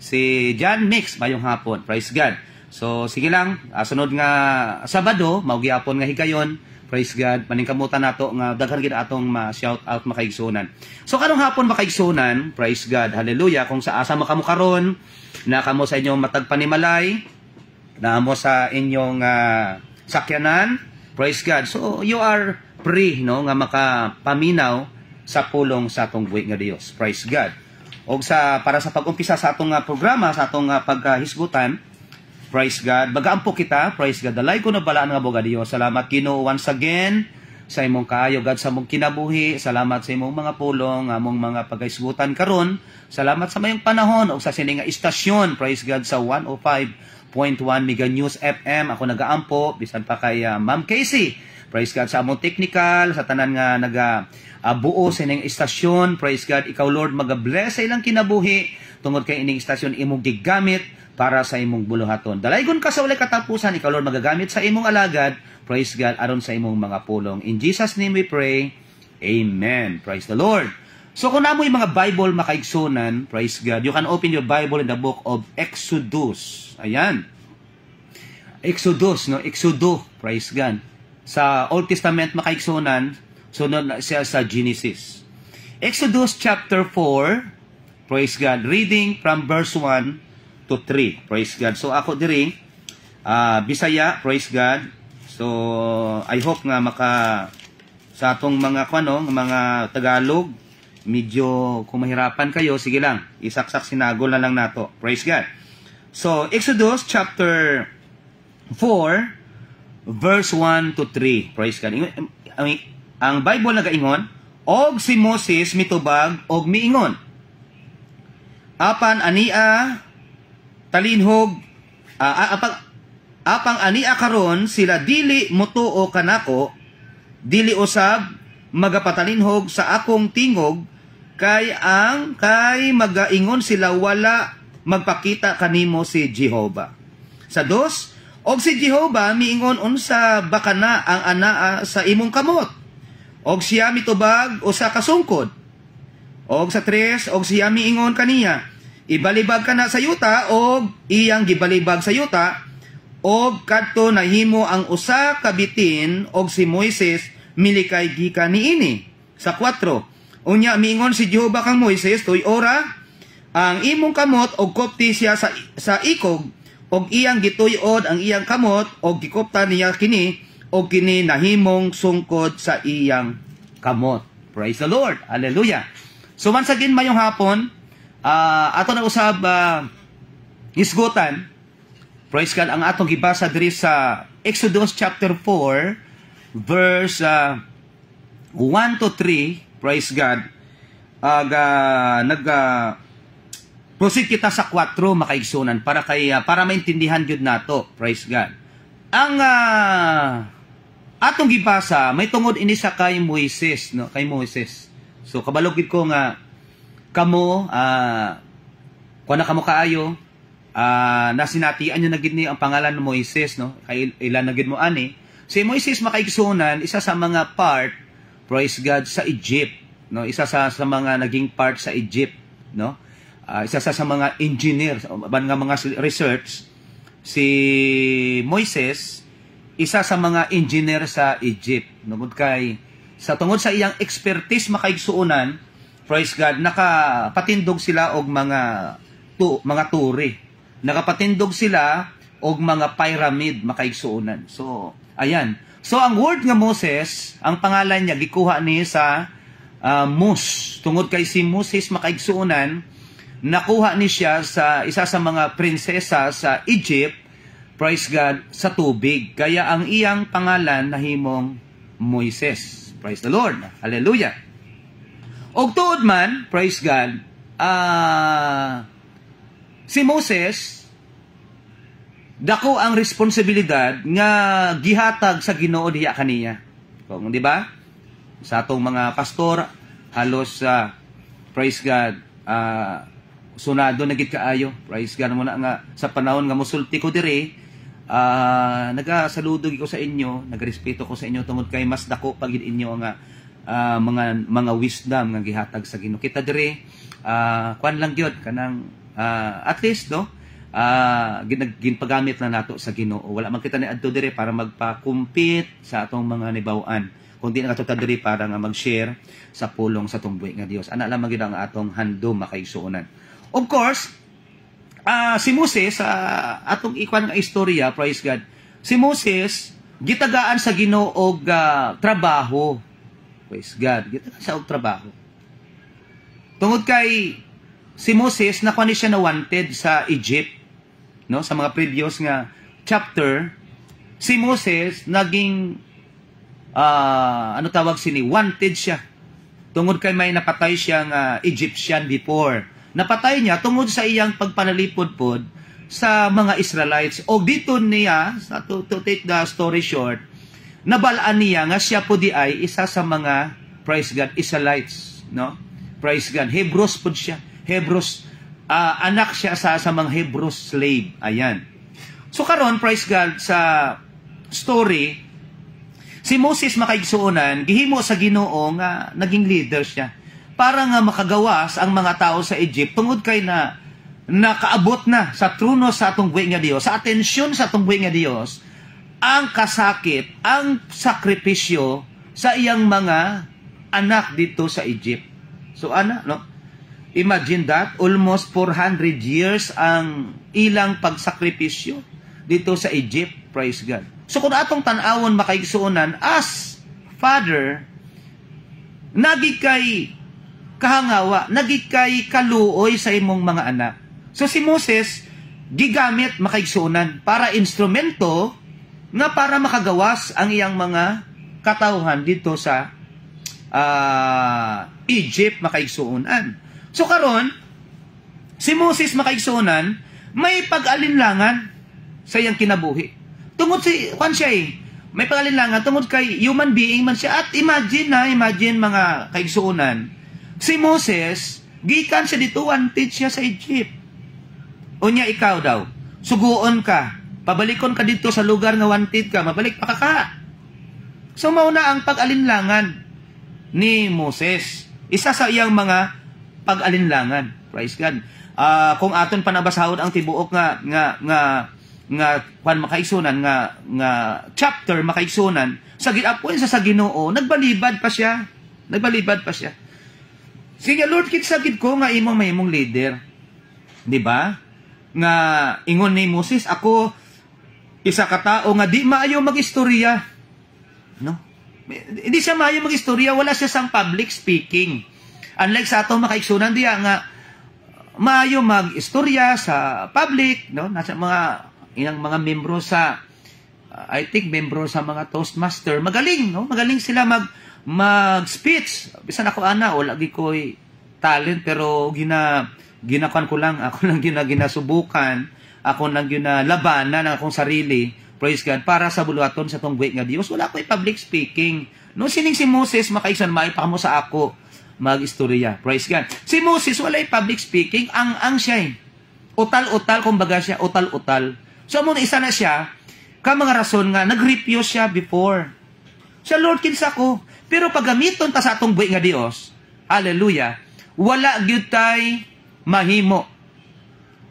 si John Mix mayong hapon. Praise God. So sige lang, sunod nga Sabado mao gyapon nga higayon. Praise God. Maningkamutan nato nga daghan gid atong ma-shout out makaigsonan. So kanong hapon makaigsonan, praise God. Hallelujah. Kung sa asa makamo karon, na kamo sa inyong matagpanimalay, na mo sa inyong sakyanan, praise God. So you are free, no, nga makapaminaw sa pulong sa atong buhay nga Dios. Praise God. Og para sa pag-umpisa sa atong programa, sa atong paghisgutan, praise God. Bagaampo kita, praise God. Dalay ko na bala nga buga Dios. Salamat Ginoo once again sa imong kaayo, God, sa imong kinabuhi. Salamat sa imong mga pulong, among mga paghisgutan karon. Salamat sa mayong panahon o sa sining nga istasyon, praise God, sa 105.1 Mega News FM. Ako nagaampo, bisan pa kay Ma'am Casey. Praise God sa among technical, sa tanan nga buo sa ining istasyon. Praise God, ikaw Lord, mag-bless sa ilang kinabuhi. Tungod kay ining istasyon imong gigamit para sa imong buluhaton. Dalaygon ka sa walay katapusan, ikaw Lord, magagamit sa imong alagad. Praise God, aron sa imong mga pulong. In Jesus' name we pray. Amen. Praise the Lord. So kung namo yung mga Bible makaigsonan, praise God, you can open your Bible in the book of Exodus. Ayan. Exodus, no? Exodo, praise God. Sa Old Testament makaigsonan, sunod na siya sa Genesis. Exodus chapter 4, praise God, reading from verse 1 to 3, praise God. So ako diri, Bisaya, praise God. So I hope nga sa atong mga mga Tagalog, medyo kung mahirapan kayo, sige lang, isaksak sinagol na lang nato. Praise God. So Exodus chapter 4 verse 1 to 3. Praise God. Ang Bible nagaingon, og si Moses mitubag og miingon, apan ania talinhog apang ania karon sila dili motuo kanako, dili usab magapatalinhog sa akong tingog, kay magaingon sila wala magpakita kanimo si Jehovah. Sa 2, og si Jehovah miingon unsa baka na ang anaa sa imong kamot, og siya mitubag usa ka sungkod. Og sa 3, og siya miingon kaniya, ibalibag ka na sa yuta, og iyang gibalibag sa yuta, og kadto nahimo ang usa ka bitin, og si Moises milikay gikan niini. Sa 4, unya miingon si Jehovah kang Moises, tuy ora ang imong kamot og kopti siya sa ikog, og iyang gituyod ang iyang kamot, og gikopta niya kini, og kini nahimong sungkod sa iyang kamot. Praise the Lord. Hallelujah. So once again, mayong hapon, ato na usab isgutan, praise God, ang atong gibasa diri sa Exodus chapter 4, verse 1 to 3, praise God. Proceed kita sa 4 makaigsunan para maintindihan jud nato, praise God. Ang atong gibasa may tungod ini sa kay Moises, no, kay Moises. So kabalog gid ko nga kamo kuana kamo kaayo nasinatian nyo na gid ni ang pangalan ng Moises, no, kay ilan na gid mo ani. Si Moises makaigsunan isa sa mga part, praise God, sa Egypt, no, isa sa mga naging part sa Egypt, no. Isa sa mga engineer ban nga mga research, si Moises isa sa mga engineer sa Egypt. Tungod kay sa tungod sa iyang expertise makaigsuonan, praise God, nakapatindog sila og mga turi. Nakapatindog sila og mga pyramid makaigsuonan. So, ayan. So ang word nga Moses, ang pangalan niya gikuha ni sa Mus. Tungod kay si Moses makaigsuonan, nakuha ni siya sa isa sa mga prinsesa sa Egypt, praise God, sa tubig. Kaya ang iyang pangalan nahimong Moises. Praise the Lord. Hallelujah. Og tuod man, praise God, si Moses, dako ang responsibilidad nga gihatag sa Ginoo diha kaniya. Kung di ba? Sa atong mga pastor, halos praise God, sunado na gid kaayo. Praise God mo na nga sa panahon nga mosulti ko diri, nagasaludog ko sa inyo, nagrespeto ko sa inyo tungod kay mas dako pagid inyo nga mga wisdom nga gihatag sa Ginoo. Kita diri kuan lang gyud kanang at least, no, ginpagamit na nato sa Ginoo. Wala man kita ni adto diri para magpa-compete sa atong mga nibaw-an, kundi na katuta diri para nga mag-share sa pulong sa tungbuhi nga Dios. Ana lang magid ang atong handom makaigsuonan. Of course, si Moses, atong ikwan nga istorya, praise God, si Moses gitagaan sa Ginoo og trabaho, praise God, gitagaan sa og trabaho. Tungod kay si Moses nakuha ni siya na wanted sa Egypt, no, sa mga previous nga chapter, si Moses naging ano tawag sini, wanted siya. Tungod kay may napatay siyang Egyptian before. Napatay niya tungod sa iyang pagpanalipod-pod sa mga Israelites. O dito niya, to take the story short, nabalaan niya nga siya po di ay isa sa mga, praise God, Israelites, no? Praise God, Hebrews po siya. Hebrews, anak siya sa mga Hebrews slave. Ayan. So karon, praise God, sa story, si Moses makaigsuonan, gihimo sa Ginoo nga naging leader siya para nga makagawas ang mga tao sa Egypt tungod kay na nakaabot na sa trono sa atong buhi nga Dios, sa atensyon sa atong buhi nga Dios, ang kasakit, ang sakripisyo sa iyang mga anak dito sa Egypt. So no? Imagine that, almost 400 years ang ilang pagsakripisyo dito sa Egypt, praise God. So kung atong tan-awon makaigsuonan, as father, nagikay kahangawa, nagikay kaluoy sa imong mga anak. So si Moses, gigamit makaigsuonan para instrumento nga para makagawas ang iyang mga katawhan dito sa Egypt makaigsuonan. So karon, si Moses makaigsuonan, may pag-alinlangan sa iyang kinabuhi. Tungod siya may pag-alinlangan tungod kay human being man siya. At imagine mga kaigsuonan, si Moses, gikan siya dito, wanted siya sa Egypt. Unya ikaw daw, suguon ka, pabalikon ka dito sa lugar nga wanted ka, mabalik pa ka. So mauna ang pag-alinlangan ni Moses. Isa sa iyang mga pag-alinlangan. Praise God. Kung aton panabasahon ang tibuok nga makaigsunan nga chapter makaigsunan sa giapon sa Ginoo, nagbalibad pa siya. Sige Lord, kitsagid ko nga imong mahimong leader. Di ba? Nga ingon ni Moses, ako isa ka tao nga di maayo mag-istorya. No? Hindi siya maayo mag-istorya, wala siya sang public speaking. Unlike sa atong makaigsunan diya nga maayo mag-istorya sa public, no? Nasa ilang mga membro sa I think membro sa mga Toastmaster, magaling, no? Magaling sila mag-speech. Bisan ako ana, wala gi ko'y talent, pero ginakuan ko lang, ako lang ginasubukan, ako lang ginalabanan ang akong sarili, praise God, para sa buluhaton sa tong buhi nga Dios. Wala ko'y public speaking. No, sining si Moses, makaigsan, maipaka mo sa ako, mag-istorya. Praise God. Si Moses, wala'y public speaking, ang siya eh. Utal-utal, kumbaga siya, utal-utal. So, muna isa na siya, ka mga rason nga, nag-refuse siya before. Siya, Lord, kinsa ko. Pero pagamiton ta sa atong buhi nga Dios, hallelujah, wala gyud tay mahimo.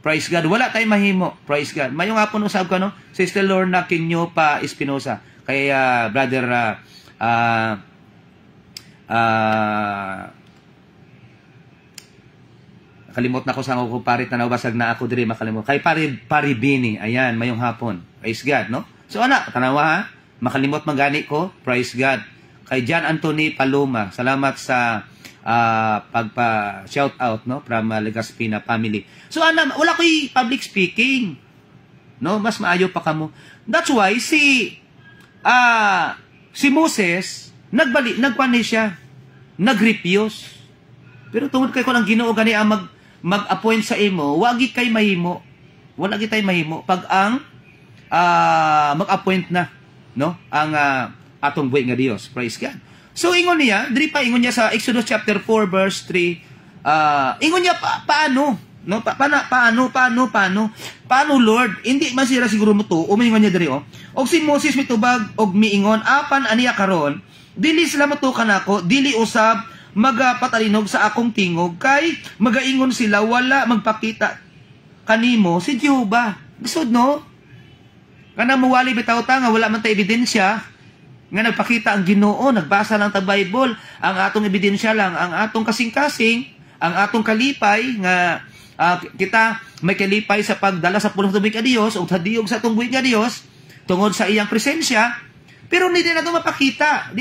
Praise God. Wala tay mahimo. Praise God. Mayong hapon usab ka, no? Sister Lorna Kinyo pa Espinosa. Kay brother kalimot na ko sa ako pare tanaw basag na ako diri makalimot. Kay pari Bini. Ayan, mayong hapon. Praise God, no? So ana, tanawa ha. Makalimot magani ko. Praise God. Kay John Anthony Paloma. Salamat sa pagpa-shout out, no, from Legaspina family. So ana, wala ko'y public speaking. No, mas maayo pa kamo. That's why si Moses nagpani siya. Nag-refuse. Pero tungod kay ko lang Ginoo gani ang mag-appoint sa imo, wagi kay mahimo. Wala gid tay mahimo pag ang mag-appoint na, no, ang atong buhi nga Dios. Praise God. So ingon niya, diri pa ingon niya sa Exodus chapter 4 verse 3, ingon niya paano, no? Paano Lord? Hindi man sila siguro mo to, umingon niya diri Og si Moses mitubag og miingon, apan aniya karon, dili sila matukan ako, dili usab magapatalinog sa akong tingog, kay magaingon sila wala magpakita kanimo si Jehova. Bisod, no? Kana muwali bitaw ta nga wala man ta ebidensya nga nagpakita ang Ginoo, nagbasa lang ta Bible, ang atong ebidensya lang ang atong kasing-kasing, ang atong kalipay nga kita may kalipay sa pagdala sa pulong tubig ka Dios o hadiyog sa atong buhi nga Dios tungod sa iyang presensya, pero hindi na ito mapakita,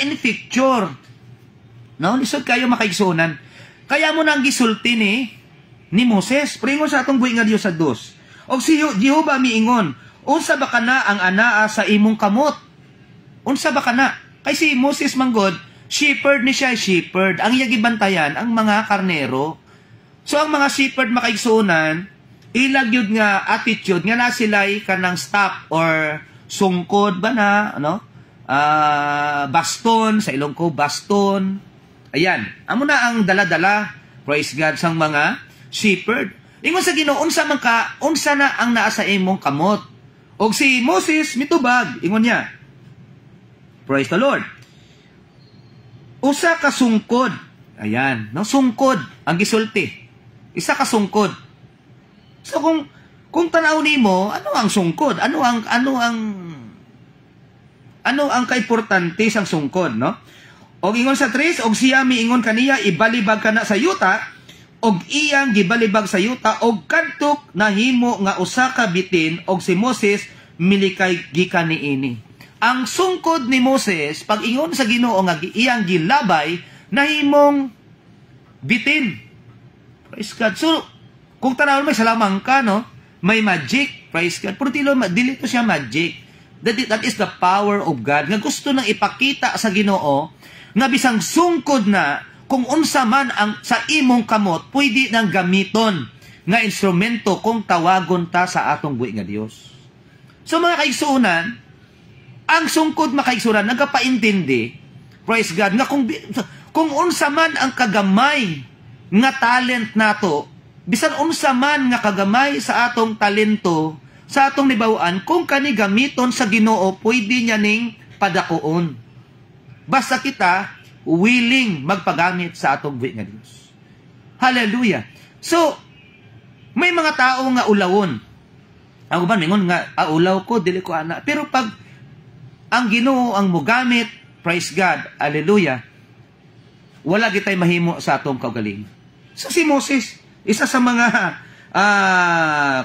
in picture. No, lisod kayo makaigsunan. Kaya mo nang gisulti ni Moses, pringon sa atong buhi nga Dios sa dos. Og si Jehova miingon, unsa ba kana ang anaa sa imong kamot? Unsa ba kana? Kay si Moses manggod, shepherd ni siya, shepherd. Ang iya gibantayan ang mga karnero. So ang mga shepherd makaigsunan, ilag yun nga attitude nga na sila'y kanang staff or sungkod ba na, ano? Baston, sa ilong ko, baston. Ayan, amo na ang dala-dala, praise God, sang mga shepherd. Ingon sa Ginoo, unsa na ang naa sa imong kamot. Og si Moses mitubag, ingon niya, praise the Lord, usa ka sungkod. Ayan, no, sungkod ang gisulti. Isa ka sungkod. So kung tanaw nimo, ano ang sungkod? Ano ang kaimportante sang sungkod, no? Og ingon sa 3, og siya miingon kaniya, ibalibag ka na sa yuta, og iyang gibalibag sa yuta, og kadtok nahimo nga usa ka bitin, og si Moses milikay gikan niini. Ang sungkod ni Moses, pag ingon sa Ginoo nga iyang gilabay, nahimong bitin. Praise God. So, kung tanaw may salamang ka, no? May magic, praise God. Pero dili to siya magic. That is the power of God. Nga gusto nang ipakita sa Ginoo nga bisang sungkod na kung unsa man ang sa imong kamot pwede nang gamiton nga instrumento kung tawagon ta sa atong buhi nga Dios. So mga kaigsuonan, ang sungkod makaigsuonan nagapaintindi, praise God, nga kung unsa man ang kagamay nga talent nato, bisan unsa man nga kagamay sa atong talento, sa atong nibaw-an, kung kani gamiton sa Ginoo pwede niya ning padakuon. Basta kita willing magpagamit sa atong buhi nga Dios. Hallelujah. So, may mga tao nga ulawon. Ako ba, ningon nga, ulaw ko, dili ko ana. Pero pag ang Ginoo ang mugamit, praise God, hallelujah, wala kitay mahimo sa atong kaugaling. So si Moses, isa sa mga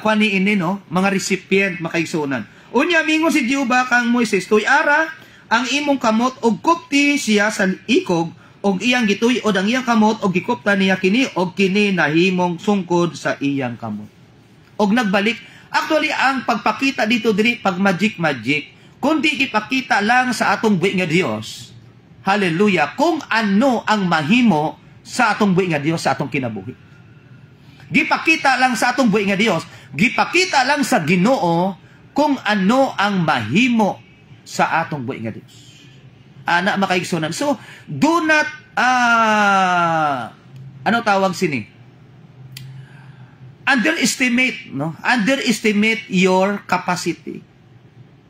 kuaniin no, mga recipient makaigsunan. Unya mingon si Jehova kang Moises, tuy ara ang imong kamot og kupti siya sa ikog, og iyang gituy-od ang iyang kamot og gikuptan niya kini og kini nahimong sungkod sa iyang kamot. Og nagbalik. Actually, ang pagpakita dito diri pag magic, kundi ipakita lang sa atong buhi nga Dios. Hallelujah. Kung ano ang mahimo sa atong buhi nga Dios sa atong kinabuhi. Gipakita lang sa atong buhi nga Dios, gipakita lang sa Ginoo kung ano ang mahimo sa atong buhi nga Dios. Ana makaigsunan. So, do not ano tawag sini? Underestimate, no? Underestimate your capacity.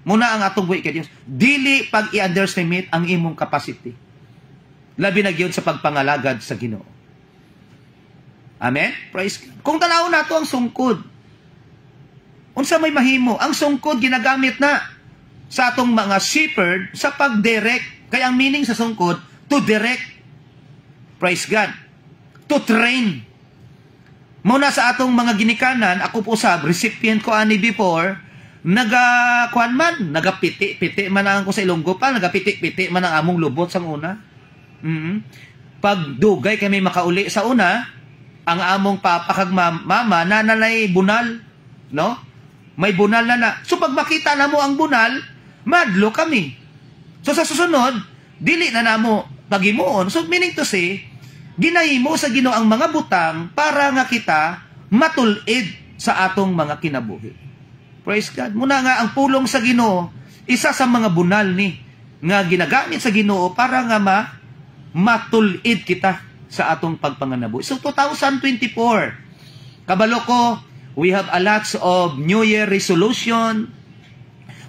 Muna ang atong buhi kay Dios. Dili pag i-underestimate ang imong capacity. Labi na gyud sa pagpangalagad sa Ginoo. Amen? Praise God. Kung tanawon nato ang sungkod, unsa may mahimo? Ang sungkod ginagamit na sa atong mga shepherd sa pag-direct. Kaya ang meaning sa sungkod, to direct. Praise God. To train. Muna sa atong mga ginikanan, ako po sa recipient ko ani before, nagapiti-piti man ang ko sa Ilonggo pa, nagapiti-piti man ang among lubot sa una. Pag dugay kami makauli sa una, ang among papa kag mama nanalay bunal, no? May bunal na. So pag makita namo ang bunal, madlo kami. So sa susunod, dili na namo pagimuon. So meaning to say, ginahimo sa Ginoo ang mga butang para nga kita matulid sa atong mga kinabuhi. Praise God. Muna nga ang pulong sa Ginoo, isa sa mga bunal ni nga ginagamit sa Ginoo para nga matulid kita sa atong pagpanganabuhi. So 2024, kabalo ko, we have a lots of New Year resolution.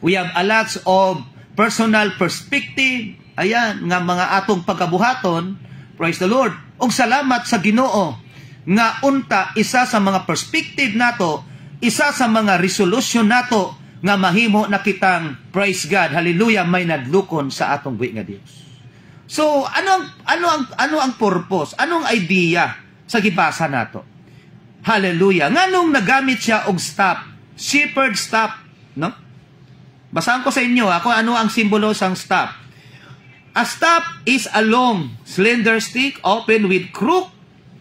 We have a lots of personal perspective. Ayan, nga mga atong pagkabuhaton. Praise the Lord. Og salamat sa Ginoo nga unta isa sa mga perspective nato, isa sa mga resolution nato nga mahimo na kitang, praise God, hallelujah, may nadlukon sa atong buhi nga Dios. So, ano ang purpose? Anong idea sa gibasa nato? Hallelujah. Nganong nagamit siya og staff? Shepherd staff, no? Basahan ko sa inyo kung ano ang simbolo sang staff. A staff is a long, slender stick open with crook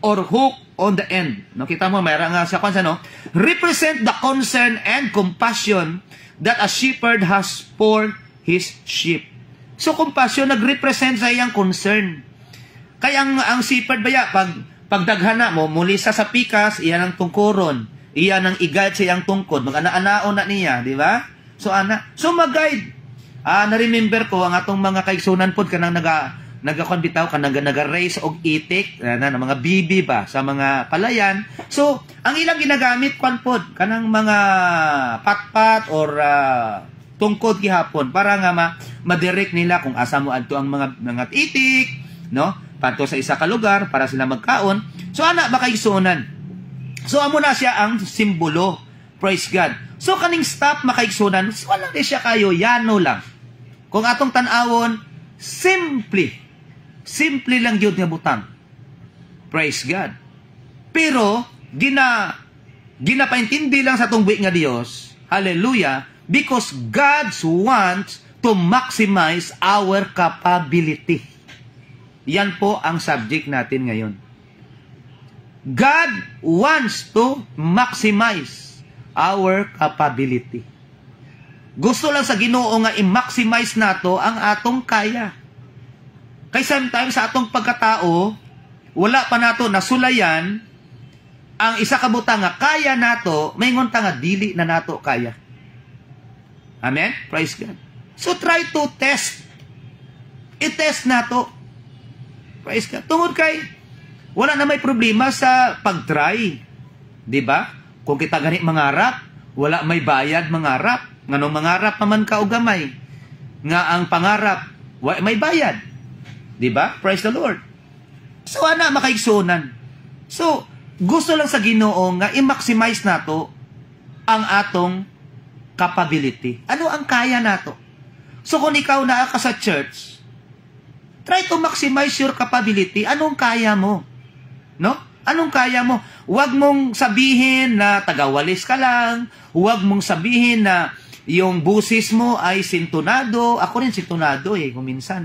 or hook on the end. No, kita mo mayroon nga sa kansa, no? Represent the concern and compassion that a shepherd has for his sheep. So, compassion, nag-represent sa iyang concern. Kaya ang shepherd baya, pagdaghana mo, muli sa pikas, iyan ang tungkuron. Iyan ang igad sa iyang tungkod. Mag-ana-anaon na niya, di ba? So, mag-guide. Na-remember ko, ang atong mga kaigsunan po, kanang nagakonbitaw, kanang naga-raise og itik, na mga bibi ba, sa mga palayan. So, ang ilang ginagamit, kanang mga patpat or tungkod gihapon para nga ma-direct nila kung asa mo adto ang mga itik, no? Padto sa isa ka lugar para sila magkaon. So makaigsunan. So amo na siya ang simbolo. Praise God. So kaning stop makaigsunan, wala ni siya kayo yano lang. Kung atong tan-awon, simple lang gyud nga butang. Praise God. Pero ginapaintindi lang sa atong buhi nga Dios. Hallelujah. Because God wants to maximize our capability. Yan po ang subject natin ngayon. God wants to maximize our capability. Gusto lang sa Ginoo nga i-maximize nato ang atong kaya. Kay sometimes sa atong pagkatao, wala pa nato nasulayan ang isa ka butang nga kaya nato, maingon ta nga dili na nato kaya. Amen? Praise God. So try to test. I-test nato. Praise God. Tungod kay wala na may problema sa pag-try. Diba? Kung kita ganit mangarap, wala may bayad mangarap. Nganong mangarap naman ka o gamay. Nga ang pangarap, may bayad. Diba? Praise the Lord. So, makaigsunan. So, gusto lang sa Ginoo nga i-maximize nato ang atong capability. Ano ang kaya nato? So, kung ikaw naa ka sa church, try to maximize your capability. Anong kaya mo? No? Anong kaya mo? Huwag mong sabihin na tagawalis ka lang. Huwag mong sabihin na yung busis mo ay sintonado. Ako rin sintonado kung minsan .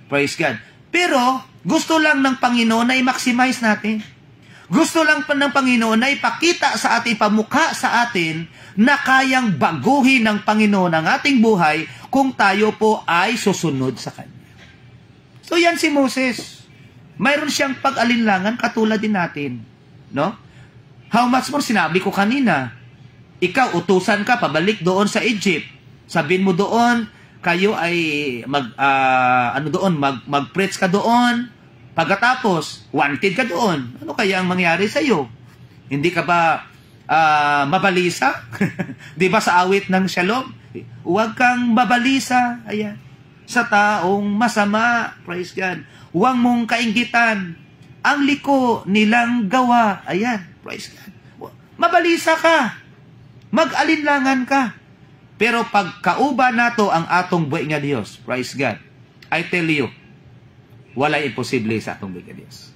Praise God. Pero, gusto lang ng Panginoon na i-maximize natin. Gusto lang pa ng Panginoon na ipakita sa atin, pamukha sa atin, na kayang baguhin ng Panginoon ang ating buhay kung tayo po ay susunod sa Kanya. So yan si Moses. Mayroon siyang pag-alinlangan katulad din natin. No? How much more, sinabi ko kanina, ikaw, utusan ka, pabalik doon sa Egypt. Sabihin mo doon, kayo ay mag-preach ka doon. Pagkatapos, wanted ka doon. Ano kaya ang mangyari sa iyo? Hindi ka ba mabalisa? Di ba sa awit ng Shalom? Huwag kang mabalisa. Ayan. Sa taong masama. Praise God. Huwag mong kainggitan ang liko nilang gawa. Ayan. Praise God. Mabalisa ka. Mag-alinlangan ka. Pero pagkauba nato ang atong buhay nga Diyos. Praise God. I tell you, wala imposible sa atong buhay nga Diyos.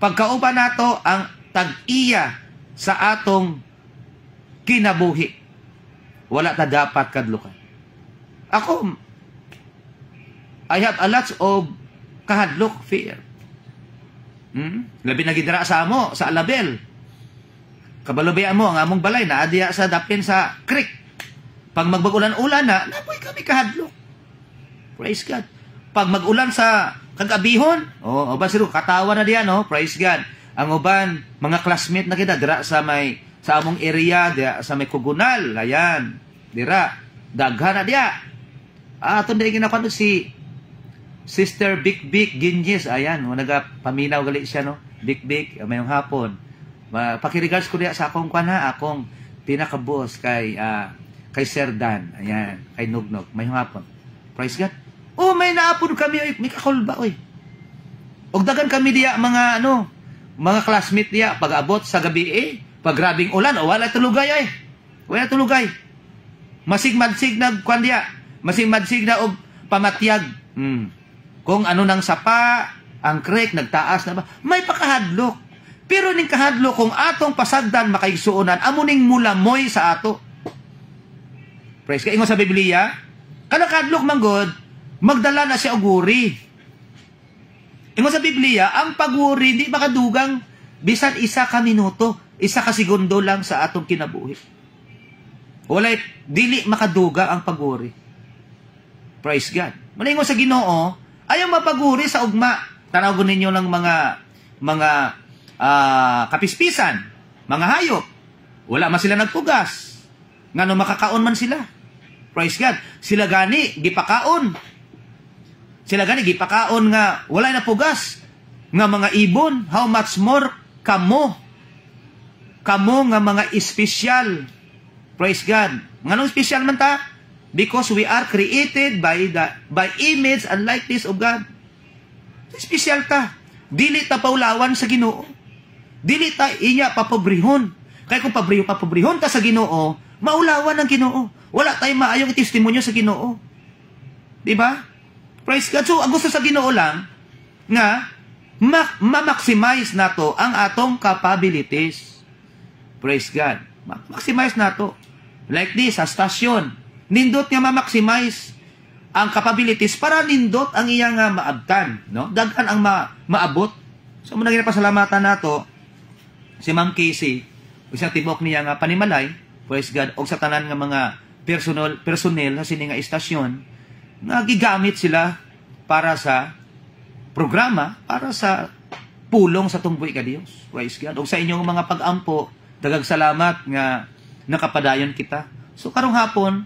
Pagkauba nato ang tag-iya sa atong kinabuhi, wala ta dapat kadlukan. Ako, I have a lot of kahadlok, fear. Labi na gidra sa amo, sa Alabel. Kabalubayan mo, ang among balay, naadiya sa dapin sa creek. Pag magbag-ulan-ulan na, napoy kami kahadlok. Praise God. Pag mag-ulan sa kagabihon, oba siro, katawa na diyan, praise God. Ang uban, mga classmate na kita, dira sa among area, dira sa may Kugunal, ayan, dira, daghan na diya. Aton din ginapanood si Sister Big Ginjes, ayan, nagapaminaw gali siya, no? Big, mayong hapon. Pakiregards ko diya sa akong akong pinaka-boss kay Sir Dan, ayan, kay Nugnog, mayong hapon. Praise God. May naapod kami, may kakulba, oy. Og dagan kami diya, mga classmate diya, pag-abot sa gabi, pag grabing ulan, wala tulugay, wala tulugay. Masig-madsig na, kwan diya, masig-madsig na og pamatyag. Kung ano nang sapa, ang creek, nagtaas na ba, may pakahadlok. Pero ning kahadlok, kung atong pasagdan makaigsuunan, amuning mulamoy sa ato. Praise God. Ingon sa Biblia, kada kahadlok manggod, magdala na siya og wuri. Ingon sa Biblia, ang pagwuri di makadugang bisan isa ka minuto, isa ka segundo lang sa atong kinabuhi. Walay dili makaduga ang pagwuri. Praise God. Malingon sa Ginoo, ayaw mapagwuri sa ugma. Tanagon ninyo ng mga kapispisan, mga hayop. Wala man sila nagpugas. Ngano makakaon man sila. Praise God. Sila gani gipakaon. Sila gani gipakaon nga wala na pugas nga mga ibon. How much more kamo nga mga espesyal. Praise God. Nganong special man ta? Because we are created by image and likeness of God. Special ta. Dili ta paulawan sa Ginoo. Dili ta iya papobrihon. Kaya kung papobrihon ta sa Ginoo, maulawan ang Ginoo. Wala tayong maayong testimonyo sa Ginoo. Di ba? Praise God. So, ang gusto sa Ginoo lang, nga, ma-maximize nato ang atong capabilities. Praise God. Maximize nato. Like this, sa stasyon. Nindot nga ma-maximize ang capabilities para nindot ang iyang maabtan. No? Daghan ang maabot. So, muna ginapasalamatan nato, si Ma'am Casey, isang tibok niya nga panimalay, praise God, o sa tanan nga mga personnel sa sini nga istasyon, nga gigamit sila para sa programa, para sa pulong sa tungboy ka Dios. Praise God. O sa inyong mga pag-ampo, daghang salamat nga nakapadayon kita. So karong hapon,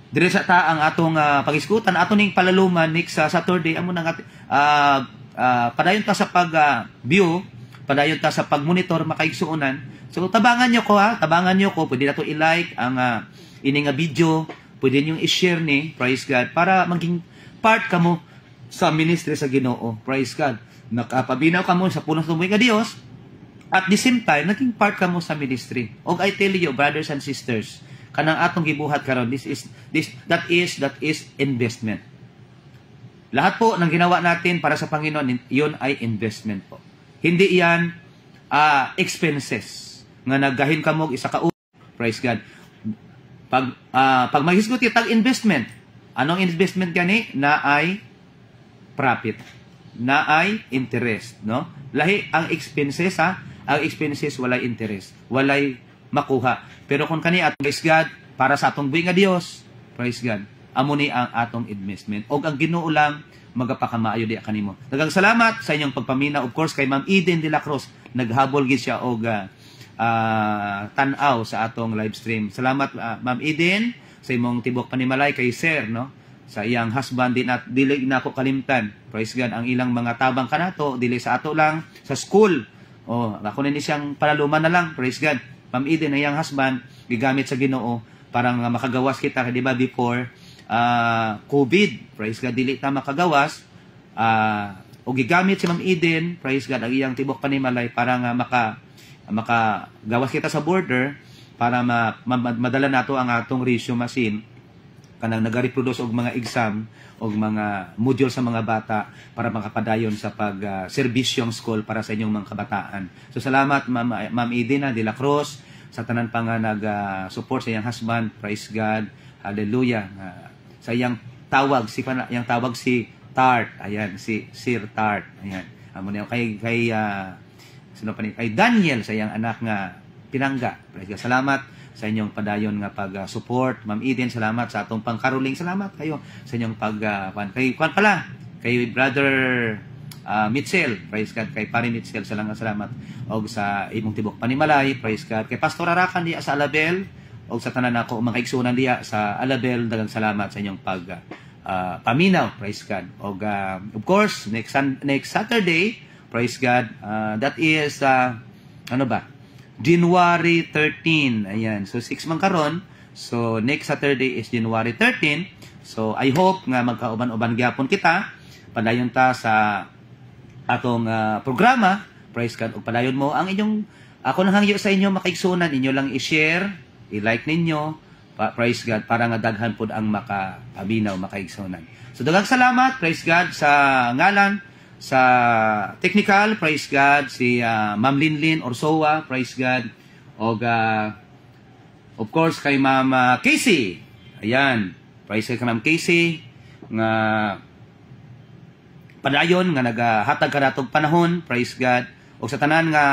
dire sa ta ang atong pag-iskutan, ato ning palaluman next sa Saturday, amo nang padayon ta sa pag-view, padayon ta sa pag-monitor makaigsuonan. So tabangan nyo ko tabangan nyo ko, pwede na to i-like ang ini nga video, pwede nyo i-share ni, praise God, para maging part kamo sa ministry sa Ginoo, praise God. Nakapabinaw kamo sa punong tumuy nga Dios, at the same time, naging part kamo sa ministry. Og I tell you, brothers and sisters, kanang atong gibuhat karon, that is investment. Lahat po ng ginawa natin para sa Panginoon, yun ay investment po. Hindi yan expenses nga naggahin kamo isa ka praise God. Pag maghisgot tag investment, anong investment gani na ay profit na ay interest, no? Lahi ang expenses ha, ang expenses walay interest, walay makuha. Pero kung kani at praise God para sa atong buhi nga Dios, praise God, amo ni ang atong investment og ang Ginoo lang magapakamaayo di kanimo. Daghang salamat sa inyong pagpamina, of course kay Ma'am Eden de la Cruz, naghabol gid siya og tan-aw sa atong live stream. Salamat Ma'am Eden sa imong tibok panimalay kay Sir, no? Sa iyang husband din at dili na ako kalimtan. Praise God, ang ilang mga tabang kanato dili sa ato lang sa school. Ako na ni siyang palaluman na lang. Praise God. Ma'am Eden ang iyang husband gigamit sa Ginoo para makagawas kita, di ba, before COVID. Praise God, dili ta makagawas. O gigamit si Ma'am Eden, praise God, ang iyang tibok panimalay para nga makagawas kita sa border para madala nato ang atong ratio machine kanang nagareproduce og mga exam og mga module sa mga bata para makapadayon sa pag-serbisyong school para sa inyong mga kabataan. So salamat Ma'am Eden de la Cruz sa tanan pa nga nag-support sa iyang husband. Praise God. Hallelujah. Sa iyang tawag si Tart. Ayan, si Sir Tart. Ayan. Amo niya kay kay Daniel sa iyang anak nga Pinangga. Praise God. Salamat sa inyong padayon nga pag-support. Ma'am Eden, salamat sa atong pangkaruling. Salamat kayo sa inyong kay Brother Mitchell, praise God, kay Pari Mitchell, salamat. Og sa imong tibok panimalay, praise God, kay Pastor Arakan diya sa Alabel, og sa tanan nako mga igsunan diya sa Alabel, daghang salamat sa inyong paminaw, praise God. Og of course, next Saturday, praise God, that is January 13. Ayan. So 6 man karon. So next Saturday is January 13. So I hope nga magkauban-uban gyapon kita. Padayon ta sa atong programa. Praise God. Ug padayon mo ang inyong ako nang hangyo sa inyo makaigsunan, inyo lang i-share, i-like ninyo. Praise God para nga daghan pud ang makabinaw, makaigsunan. So daghang salamat, praise God, sa ngalan sa technical, praise God, si Ma'am Linlin Orsoa, praise God, o of course kay Ma'am Casey, ayan, praise God kay Ma'am Casey, nga padayon, nga naghatag ka natong panahon, praise God, o sa tanan nga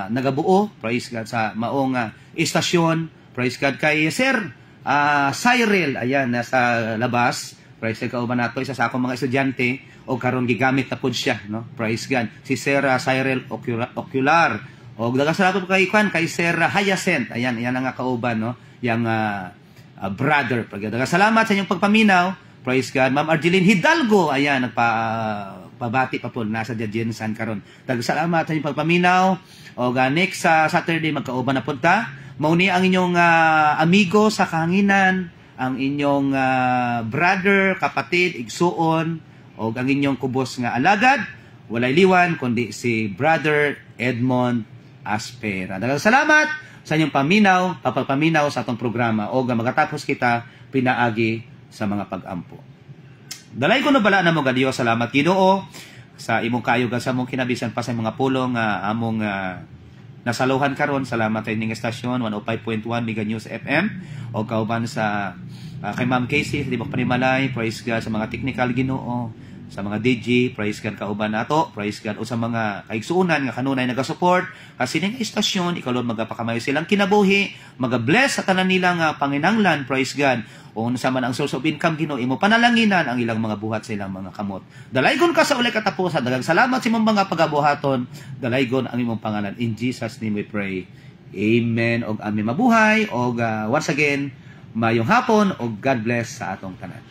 nagabuo, praise God, sa maong istasyon, praise God, kay Sir Cyril, ayan, nasa labas, praise God, kauban nato, isa sa akong mga estudyante, o karon gigamit na pud siya, no? Praise God. Si Sir Cyril Ocular. O daghang salamat kay Sir Hyacinth. Ayan ang kauban, no? Yang brother. Daghang salamat sa inyong pagpaminaw. Praise God. Ma'am Argeline Hidalgo. Ayan, pabati pa po nasa Jensen karon. Daghang salamat sa inyong pagpaminaw. O next Saturday magkauban na punta. Mao ni ang inyong amigo sa kahanginan, ang inyong brother, kapatid, igsuon, o ang inyong kubos nga alagad, walay liwan, kundi si Brother Edmond Aspera. Daghang salamat sa inyong papagpaminaw sa atong programa o magatapos kita pinaagi sa mga pag-ampo. Dalay ko na bala na mo ga Dios, salamat Ginoo sa imong kayugan sa mong kinabisan pa sa mga pulong among nasaluhan karon. Salamat sa inyong estasyon 105.1 Mega News FM o kauban sa kay Ma'am Casey sa tibok panimalay, praise God, sa mga technical Ginoo, sa mga DJ, praise God, kauban nato, praise God, o sa mga kaigsuunan nga kanunay nagasupport kasi ning istasyon ikalon magapakamayo silang kinabuhi, magabless sa tanan nilang panginanglan, praise God. O sa man ang source of income Ginoo, imo panalanginan ang ilang mga buhat sa ilang mga kamot. Dalaygon ka sa ulay katapusan. Daghang salamat sa imong mga pagabuhaton. Dalaygon ang imong pangalan. In Jesus name we pray. Amen. Og amen mabuhay. Og once again, mayong hapon og God bless sa atong tanan.